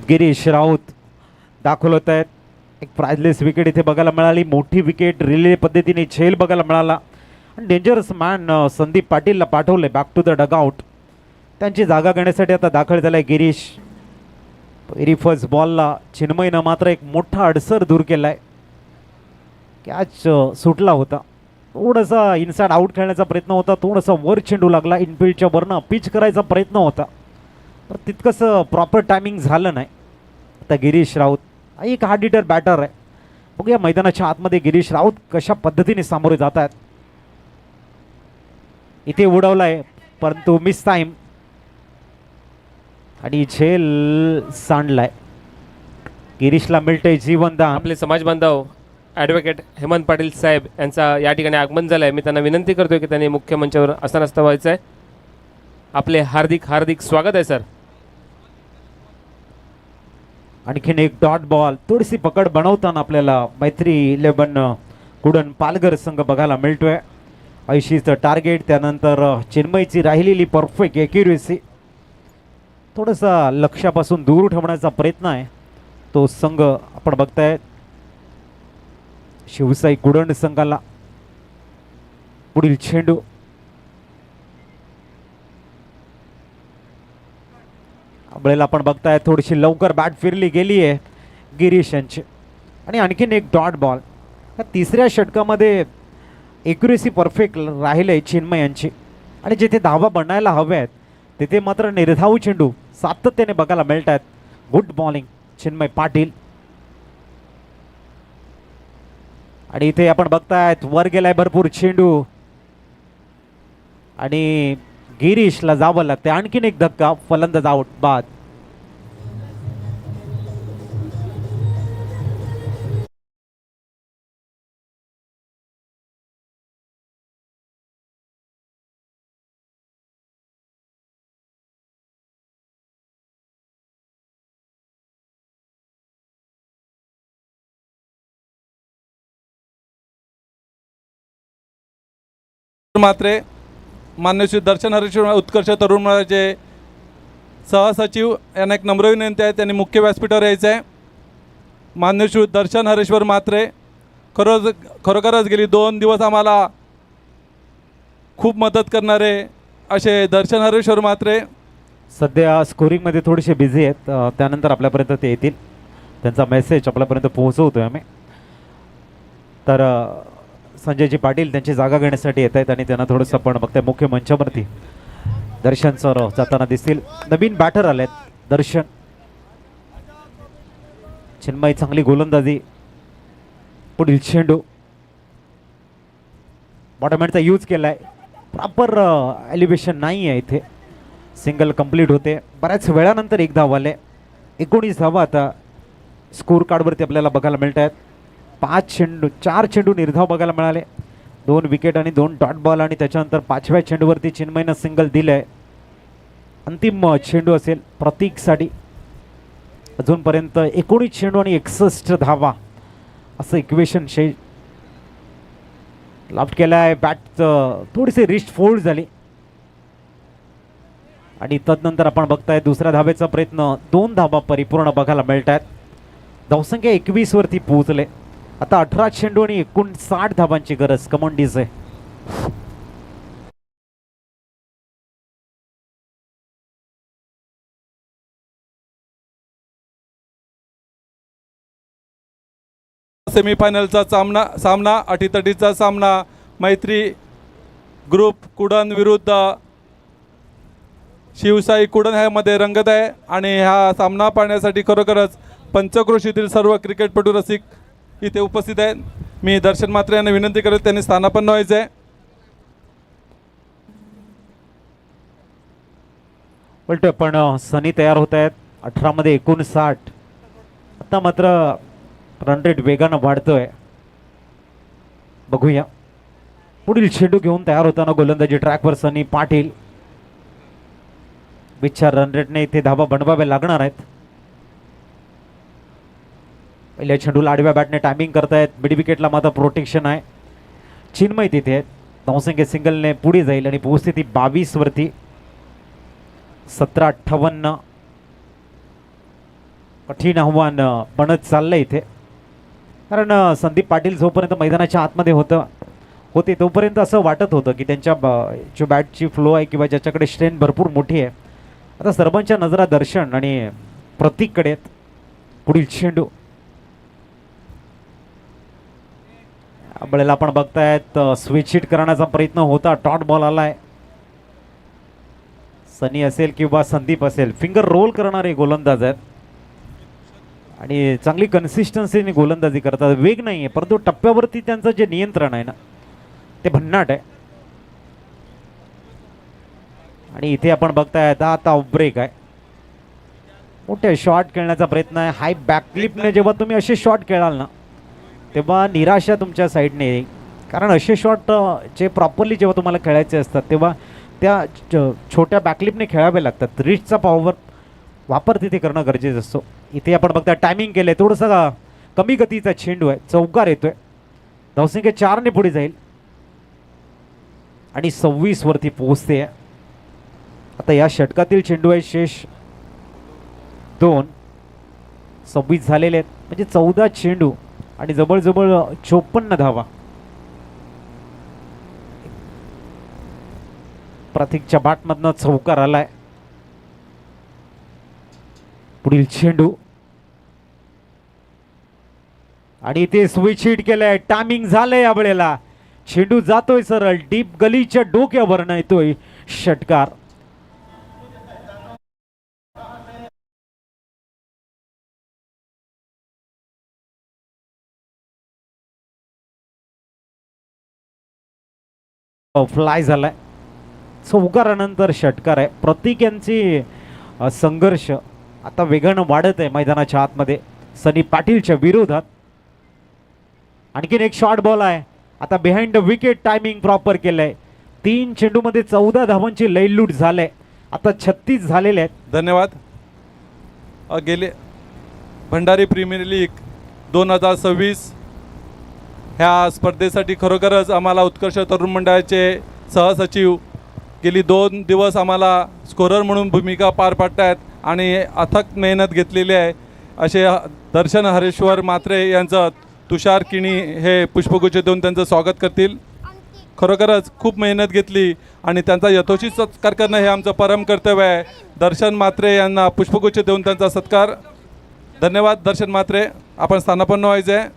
गिरीश राऊत दाखल होत आहेत. एक प्राइजलेस विकेट इथे बघायला मिळाली. मोठी विकेट रिले पद्धतीने झेल बघायला मिळाला. आणि डेंजरस मॅन संदीप पाटीलला पाठवले बॅक टू द डगआउट. त्यांची जागा घेण्यासाठी आता दाखल झालाय गिरीश. पहिली फर्स्ट बॉलला चिन्मयनं मात्र एक मोठा अडसर दूर केलाय. कॅच सुटला होता. थोडासा इनसाइड आउट खेळण्याचा प्रयत्न होता. थोडासा वर चेंडू लागला. इनफिल्डच्या वरनं पिच करायचा प्रयत्न होता, तर तितकंसं प्रॉपर टायमिंग झालं नाही. आता गिरीश राऊत एक हार्ड हिटर बॅटर आहे. बघूया मैदानाच्या आतमध्ये गिरीश राऊत कशा पद्धतीने सामोरे जात आहेत. इथे उडवलाय परंतु मिस टाइम आणि झेल सांडलाय. गिरीशला मिळतंय जीवनदान. आपले समाज बांधव ॲडव्होकेट हेमंत पाटील साहेब यांचा या ठिकाणी आगमन झालं आहे. मी त्यांना विनंती करतोय की त्यांनी मुख्य मंचावर आसन व्हायचं आहे. आपले हार्दिक हार्दिक स्वागत आहे सर. आणखीन एक डॉट बॉल. थोडीशी पकड बनवताना आपल्याला मैत्री 11 कुडण पालघर संघ बघायला मिळतोय. 80चं टार्गेट. त्यानंतर चिन्मयची राहिलेली परफेक्ट एक्युरेसी. थोडासा लक्ष्यापासून दूर ठेवण्याचा प्रयत्न आहे तो संघ आपण बघताय. शिवसाई कुडण संघाला पुढील चेंडू. वेळेला आपण बघताय थोडीशी लवकर बॅट फिरली गेली आहे गिरीश यांची. आणि आणखीन एक डॉट बॉल. तिसऱ्या षटकामध्ये एक्युरेसी परफेक्ट राहिले चिन्मय यांची. आणि जिथे धावा बनायला हव्या आहेत तिथे मात्र निर्धाव चेंडू सातत्याने बघायला मिळत आहेत. Good bowling Chinmay Patil. आणि इथे आपण बघतायत वर गेलाय भरपूर चेंडू आणि गिरीशला जावं लागते. आणखीन एक धक्का. फलंदाज आउट बाद. मात्रे, मान्य श्री दर्शन हरेश्वर उत्कर्ष तरुण मंडळाचे सहसचिव यांना एक नम्र विनंती आहे, त्यांनी मुख्य व्यासपीठावर यायचं आहे. मान्य श्री दर्शन हरेश्वर मात्रे, खरोखरच गेली 2 दिवस आम्हाला खूप मदत करणारे असे दर्शन हरेश्वर मात्रे सध्या स्कोरिंगमध्ये थोडेसे बिझी आहेत. त्यानंतर आपल्यापर्यंत ते येतील. त्यांचा मेसेज आपल्यापर्यंत पोहोचवतोय आम्ही. तर संजयजी पाटील त्यांची जागा घेण्यासाठी येत आहेत आणि त्यांना थोडंसं आपण बघताय मुख्य मंचावरती दर्शन सर जाताना दिसतील. नवीन बॅटर आलेत दर्शन. चिन्मय चांगली गोलंदाजी. पुढील चेंडू बॉटमहँडचा यूज केलाय. प्रॉपर एलिव्हेशन नाही आहे इथे. सिंगल कंप्लीट होते. बऱ्याच वेळानंतर एक धाव आले. 19 धावा आता स्कोर कार्डवरती आपल्याला बघायला मिळत आहेत. 4 चेंडू निर्धाव बघायला मिळाले, 2 विकेट आणि 2 डॉट बॉल, आणि त्याच्यानंतर 5व्या चेंडूवरती चिन्मयनं सिंगल दिलं आहे. अंतिम चेंडू असेल प्रतीकसाठी. अजूनपर्यंत 19 चेंडू आणि 61 धावा असं इक्वेशन लाफ्ट केला आहे. बॅट थोडीशी रिस्ट फोल्ड झाली आणि तदनंतर आपण बघताय दुसऱ्या धावेचा प्रयत्न. 2 धावा परिपूर्ण बघायला मिळत आहेत. धावसंख्या 21 वरती पोहोचले. आता 18 चेंडू आणि 59 धावांची गरज कमांडीज आहे. सेमीफायनलचा सामना अटीतटीचा सामना मैत्री ग्रुप कुडण विरुद्ध शिवसाई कुडण ह्यामध्ये रंगत आहे. आणि हा सामना पाहण्यासाठी खरोखरच पंचक्रोशीतील सर्व क्रिकेटपटू रसिक इथे उपस्थित आहेत. मी दर्शन म्हात्रे यांना विनंती करेल त्यांनी स्थानापन्न व्हायचं आहे. बोलतोय पण सनी तयार होत आहेत. 18 मध्ये 59. आता मात्र रन रेट वेगानं वाढतोय. बघूया पुढील चेंडू घेऊन तयार होताना गोलंदाजी ट्रॅकवर सनी पाटील. विचार रन रेटने इथे धावा बनवाव्या लागणार आहेत. पहिल्या चेंडूला आडव्या बॅटने टायमिंग करतायत. मिड विकेटला मात्र प्रोटेक्शन आहे. चिन्मय तिथे आहेत. धावसंख्या सिंगलने पुढे जाईल आणि पोहोचते 22 वरती. 17-58 कठीण आव्हान बनत चाललंय इथे. कारण संदीप पाटील जोपर्यंत मैदानाच्या आतमध्ये होते तोपर्यंत असं वाटत होतं की त्यांच्या जो बॅटची फ्लो आहे किंवा ज्याच्याकडे स्ट्रेंथ भरपूर मोठी आहे. आता सर्वांच्या नजरा दर्शन आणि प्रतीककडे आहेत. पुढील चेंडू आपल्याला आपण बघतायत स्विच हिट करण्याचा प्रयत्न होता. टॉट बॉल आलाय. सनी असेल किंवा संदीप असेल फिंगर रोल करणारे गोलंदाज आहेत आणि चांगली कन्सिस्टन्सीने गोलंदाजी करतात. वेग नाही आहे परंतु टप्प्यावरती त्यांचं जे नियंत्रण आहे ना ते भन्नाट आहे. आणि इथे आपण बघताय आता ऑफ ब्रेक आहे. मोठे शॉट खेळण्याचा प्रयत्न आहे. हाय बॅकलिपने जेव्हा तुम्ही असे शॉट खेळाल ना तेव्हा निराशा तुमच्या साईडने येईल. कारण असे शॉट जे प्रॉपरली जेव्हा तुम्हाला खेळायचे असतात तेव्हा त्या छोट्या बॅकलिपने खेळावे लागतात. रिस्टचा पॉवर वापर तिथे करणं गरजेचं असतो. इथे आपण बघता टायमिंग केलं आहे. थोडंसं कमी गतीचा चेंडू आहे. चौकार येतोय. धावसंख्या 4 ने पुढे जाईल आणि 26 वरती पोहोचते. आता या षटकातील चेंडू आहे शेष 2. 26 झालेले आहेत म्हणजे 14 चेंडू आणि जवळजवळ 54 धावा. प्रतीकच्या बॅटमधनं चौकार आलाय. पुढील चेंडू आणि इथे स्विच हिट केलंय. टायमिंग झालंय या वेळेला. चेंडू जातोय सरळ डीप गलीच्या डोक्यावरनं येतोय षटकार. फ्लाय झालाय. चौकारानंतर षटकार आहे. प्रतीक यांची संघर्ष आता वेगानं वाढत आहे मैदानाच्या आतमध्ये सनी पाटीलच्या विरोधात. आणखीन एक शॉर्ट बॉल आहे. आता behind the wicket timing proper केलंय. 3 चेंडूमध्ये 14 धावांची लयलूट झाले. आता 36 झालेले आहेत. धन्यवाद. गेले भंडारी प्रीमियर लीग 2026 ह्या स्पर्धेसाठी खरोखरच आम्हाला उत्कर्ष तरुण मंडळाचे सहसचिव गेली 2 दिवस आम्हाला स्कोरर म्हणून भूमिका पार पाडतायत आणि अथक मेहनत घेतलेली आहे. असे दर्शन हरेश्वर म्हात्रे यांचं तुषार किणी हे पुष्पगुच्छ देऊन त्यांचं स्वागत करतील. खरोखरच खूप मेहनत घेतली आणि त्यांचा यथोचित सत्कार करणं हे आमचं परम कर्तव्य आहे. दर्शन म्हात्रे यांना पुष्पगुच्छ देऊन त्यांचा सत्कार. धन्यवाद दर्शन म्हात्रे. आपण स्थानापन्न व्हायचं आहे.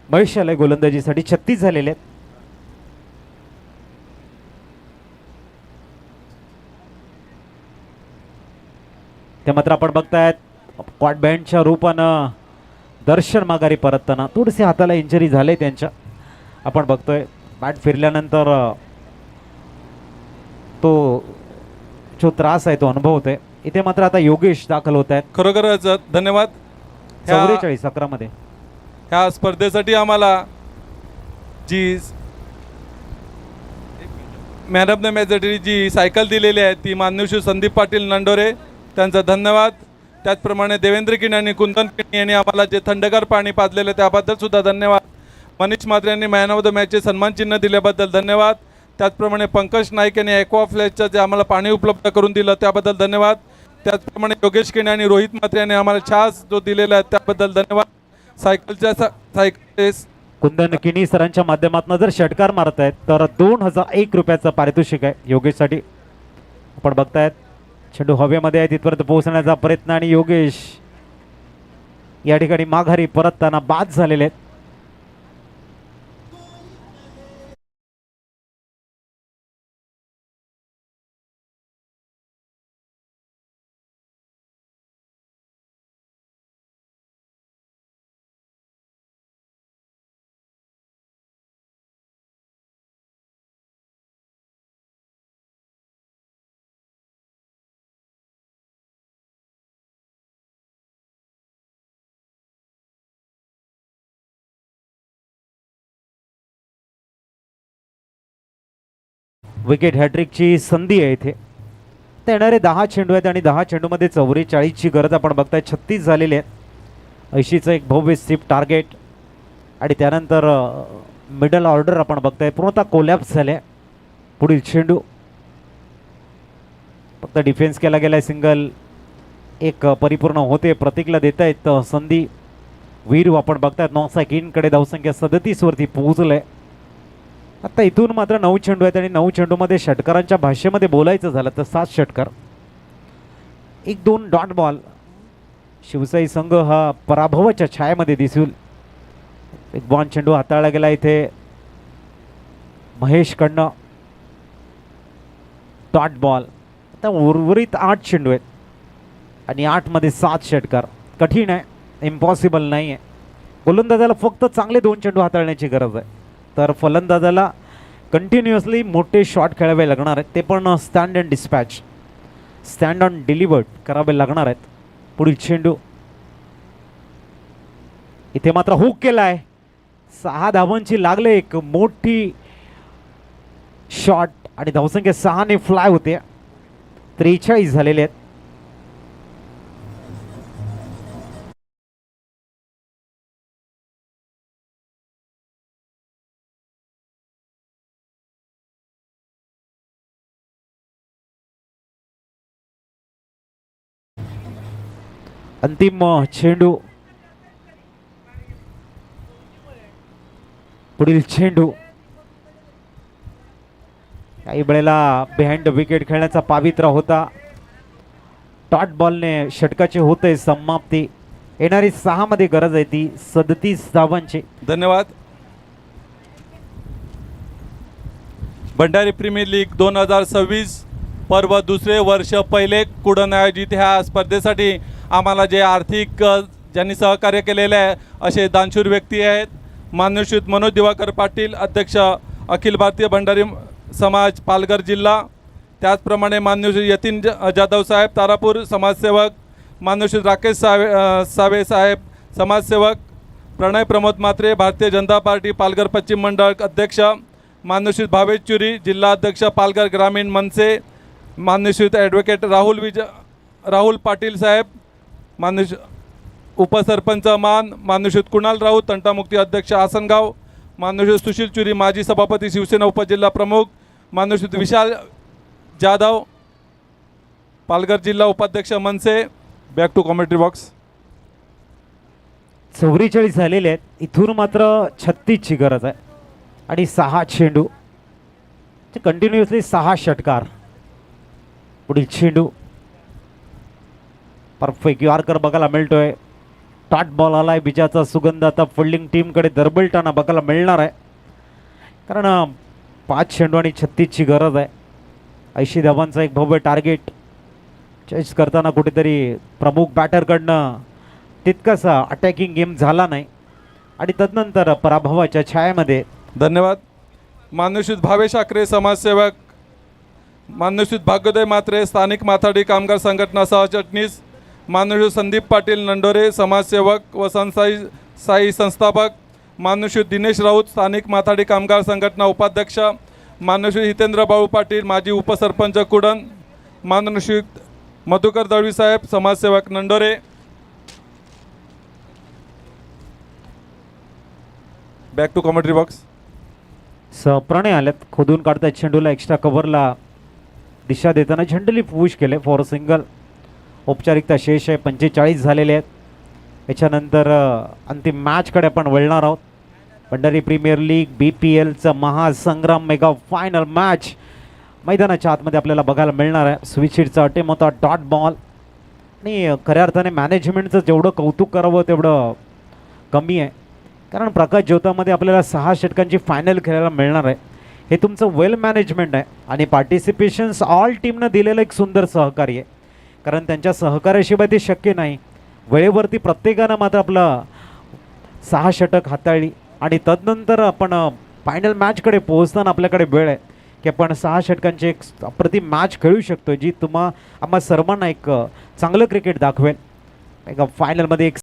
महेश आलाय गोलंदाजीसाठी. 36 झालेले आहेत. ते मात्र आपण बघतायत कॉट बँडच्या रूपानं दर्शन माघारी परतताना. थोडीशी हाताला इंजरी झाले त्यांच्या. आपण बघतोय बॅट फिरल्यानंतर तो जो त्रास आहे तो अनुभवतोय. इथे मात्र आता योगेश दाखल होत आहेत. खरोखरच धन्यवाद. 44-11 मध्ये ह्या स्पर्धेसाठी आम्हाला जी मॅन ऑफ द मॅचसाठी जी सायकल दिलेली आहे ती मान्यश्री संदीप पाटील नंडोरे, त्यांचा धन्यवाद. त्याचप्रमाणे देवेंद्र किणी आणि कुंदन किणी यांनी आम्हाला जे थंडगार पाणी पाजलेलं त्याबद्दल सुद्धा धन्यवाद. मनीष म्हात्रे यांनी मॅन ऑफ द मॅचचे सन्मान चिन्ह दिल्याबद्दल धन्यवाद. त्याचप्रमाणे पंकज नाईक यांनी ॲक्वा फ्लॅशचं जे आम्हाला पाणी उपलब्ध करून दिलं त्याबद्दल धन्यवाद. त्याचप्रमाणे योगेश किणी आणि रोहित म्हात्रे यांनी आम्हाला छास जो दिलेला आहे त्याबद्दल धन्यवाद. सायकलच्या सायकल कुंदन किनी सरांच्या माध्यमातून जर षटकार मारत आहेत तर 2001 रुपयाचं पारितोषिक आहे योगेशसाठी. आपण बघतायत चेंडू हवेमध्ये आहे तिथपर्यंत पोहोचण्याचा प्रयत्न आणि योगेश या ठिकाणी माघारी परतताना बाद झालेले आहेत. विकेट हॅट्रिकची संधी आहे इथे. तर येणारे 10 चेंडू आहेत आणि 10 चेंडूमध्ये 44ची गरज आपण बघताय. 36 झालेले आहेत. 80चं एक भव्य स्वीप टार्गेट आणि त्यानंतर मिडल ऑर्डर आपण बघताय पूर्णतः कोलॅप्स झाले. पुढील चेंडू फक्त डिफेन्स केला गेलाय. सिंगल एक परिपूर्ण होते. प्रतीकला देत आहेत संधी. वीर आपण बघतायत नॉनस्ट्राइक इनकडे धावसंख्या 37 वरती पोहोचलंय. आता इथून मात्र 9 चेंडू आहेत आणि 9 चेंडूमध्ये षटकारांच्या भाषेमध्ये बोलायचं झालं तर 7 षटकार, 1-2 डॉट बॉल. शिवसाई संघ हा पराभवाच्या छायेमध्ये दिसेल. एक बॉल चेंडू हाताळला गेला इथे महेश कडनं. Dot ball. आता उर्वरित 8 चेंडू आहेत आणि 8 मध्ये 7 षटकार. कठीण आहे, इम्पॉसिबल नाही आहे. गोलंदाजाला फक्त चांगले 2 चेंडू हाताळण्याची गरज आहे. तर फलंदाजाला कंटिन्युअसली मोठे शॉट खेळावे लागणार आहेत. ते पण stand and dispatch, stand on delivered करावे लागणार आहेत. पुढील चेंडू इथे मात्र हुक केला आहे. 6 धावांची लागले. एक मोठी शॉट आणि धावसंख्या 6 ने फ्लाय होते. 43 झालेले आहेत. अंतिम चेंडू. पुढील चेंडू काही वेळेला बिहाइंड विकेट खेळण्याचा पावित्रा होता. डॉट बॉलने षटकाचे होते समाप्ती. येणारी 6 मध्ये गरज आहे ती 37 धावांची. धन्यवाद. भंडारी प्रीमियर लीग 2026 पर्व दुसरे वर्ष पहिले कुडण आयोजित ह्या स्पर्धेसाठी आम्हाला जे आर्थिक ज्यांनी सहकार्य केलेले आहे असे दानशूर व्यक्ती आहेत. मान्यश्री मनोज दिवाकर पाटील, अध्यक्ष अखिल भारतीय भंडारी समाज पालघर जिल्हा. त्याचप्रमाणे मान्यश्री यतीन जाधव साहेब तारापूर समाजसेवक, मान्यश्री राकेश सावे साहेब समाजसेवक, प्रणय प्रमोद म्हात्रे भारतीय जनता पार्टी पालघर पश्चिम मंडळ अध्यक्ष, मान्यश्री भावेश चुरी जिल्हा अध्यक्ष पालघर ग्रामीण मनसे, मान्यश्री ॲडव्होकेट राहुल पाटील साहेब, मान्यश्री उपसरपंच मान, मान्यश्री कुणाल राऊत तंटामुक्ती अध्यक्ष आसनगाव, मान्यश्री सुशील चुरी माजी सभापती शिवसेना उपजिल्हा प्रमुख, मान्यश्री विशाल जाधव पालघर जिल्हा उपाध्यक्ष MNS. Back to commentary box. 44 झालेले आहेत. इथून मात्र 36ची गरज आहे आणि 6 चेंडू कंटिन्युअसली 6 षटकार. पुढील चेंडू परफेक्ट यॉर्कर बघायला मिळतोय. टॉट बॉल आलाय. बिजाचा सुगंध आता फिल्डिंग टीमकडे दरबलताना बघायला मिळणार आहे, कारण 5 चेंडू आणि 36ची गरज आहे. 80 धावांचा एक भव्य टार्गेट चेस करताना कुठेतरी प्रमुख बॅटरकडनं तितकासा अटॅकिंग गेम झाला नाही आणि तदनंतर पराभवाच्या छायेमध्ये. धन्यवाद. मान्यश्री भावेश आकरे समाजसेवक, मान्यश्री भाग्योदय मात्रे स्थानिक माथाडी कामगार संघटना सहचिटणीस, मान्यश्री संदीप पाटील नंडोरे समाजसेवक व साई संस्थापक, मान्यश्री दिनेश राऊत स्थानिक माथाडी कामगार संघटना उपाध्यक्ष, मान्यश्री हितेंद्र बाळू पाटील माजी उपसरपंच कुडण, मान्यश्री मधुकर दळवी साहेब समाजसेवक Nandore. Back to commentary box. Pranay आलेत, खोदून काढतायत चेंडूला, एक्स्ट्रा कव्हरला दिशा देताना झेंडली पुश केले फॉर सिंगल. औपचारिकता शेष आहे, 45 झालेले आहेत. याच्यानंतर अंतिम मॅचकडे आपण वळणार आहोत. पंढरी प्रीमियर लीग BPLचा महासंग्राम मेगा फायनल मॅच मैदानाच्या आतमध्ये आपल्याला बघायला मिळणार आहे. स्विचचा अटेम होता, डॉट बॉल. आणि खऱ्या अर्थाने मॅनेजमेंटचं जेवढं कौतुक करावं तेवढं कमी आहे, कारण प्रकाश ज्योतामध्ये आपल्याला 6 षटकांची फायनल खेळायला मिळणार आहे. हे तुमचं वेल मॅनेजमेंट आहे आणि पार्टिसिपेशन्स ऑल टीमनं दिलेलं एक सुंदर सहकार्य आहे, कारण त्यांच्या सहकार्याशिवाय ते शक्य नाही. वेळेवरती प्रत्येकानं मात्र आपलं 6 षटक हाताळली आणि तदनंतर आपण फायनल मॅचकडे पोहोचताना आपल्याकडे वेळ आहे की आपण 6 षटकांची एक अप्रतिम मॅच खेळू शकतो, जी आम्हा सर्वांना एक चांगलं क्रिकेट दाखवेल. एका फायनलमध्ये एक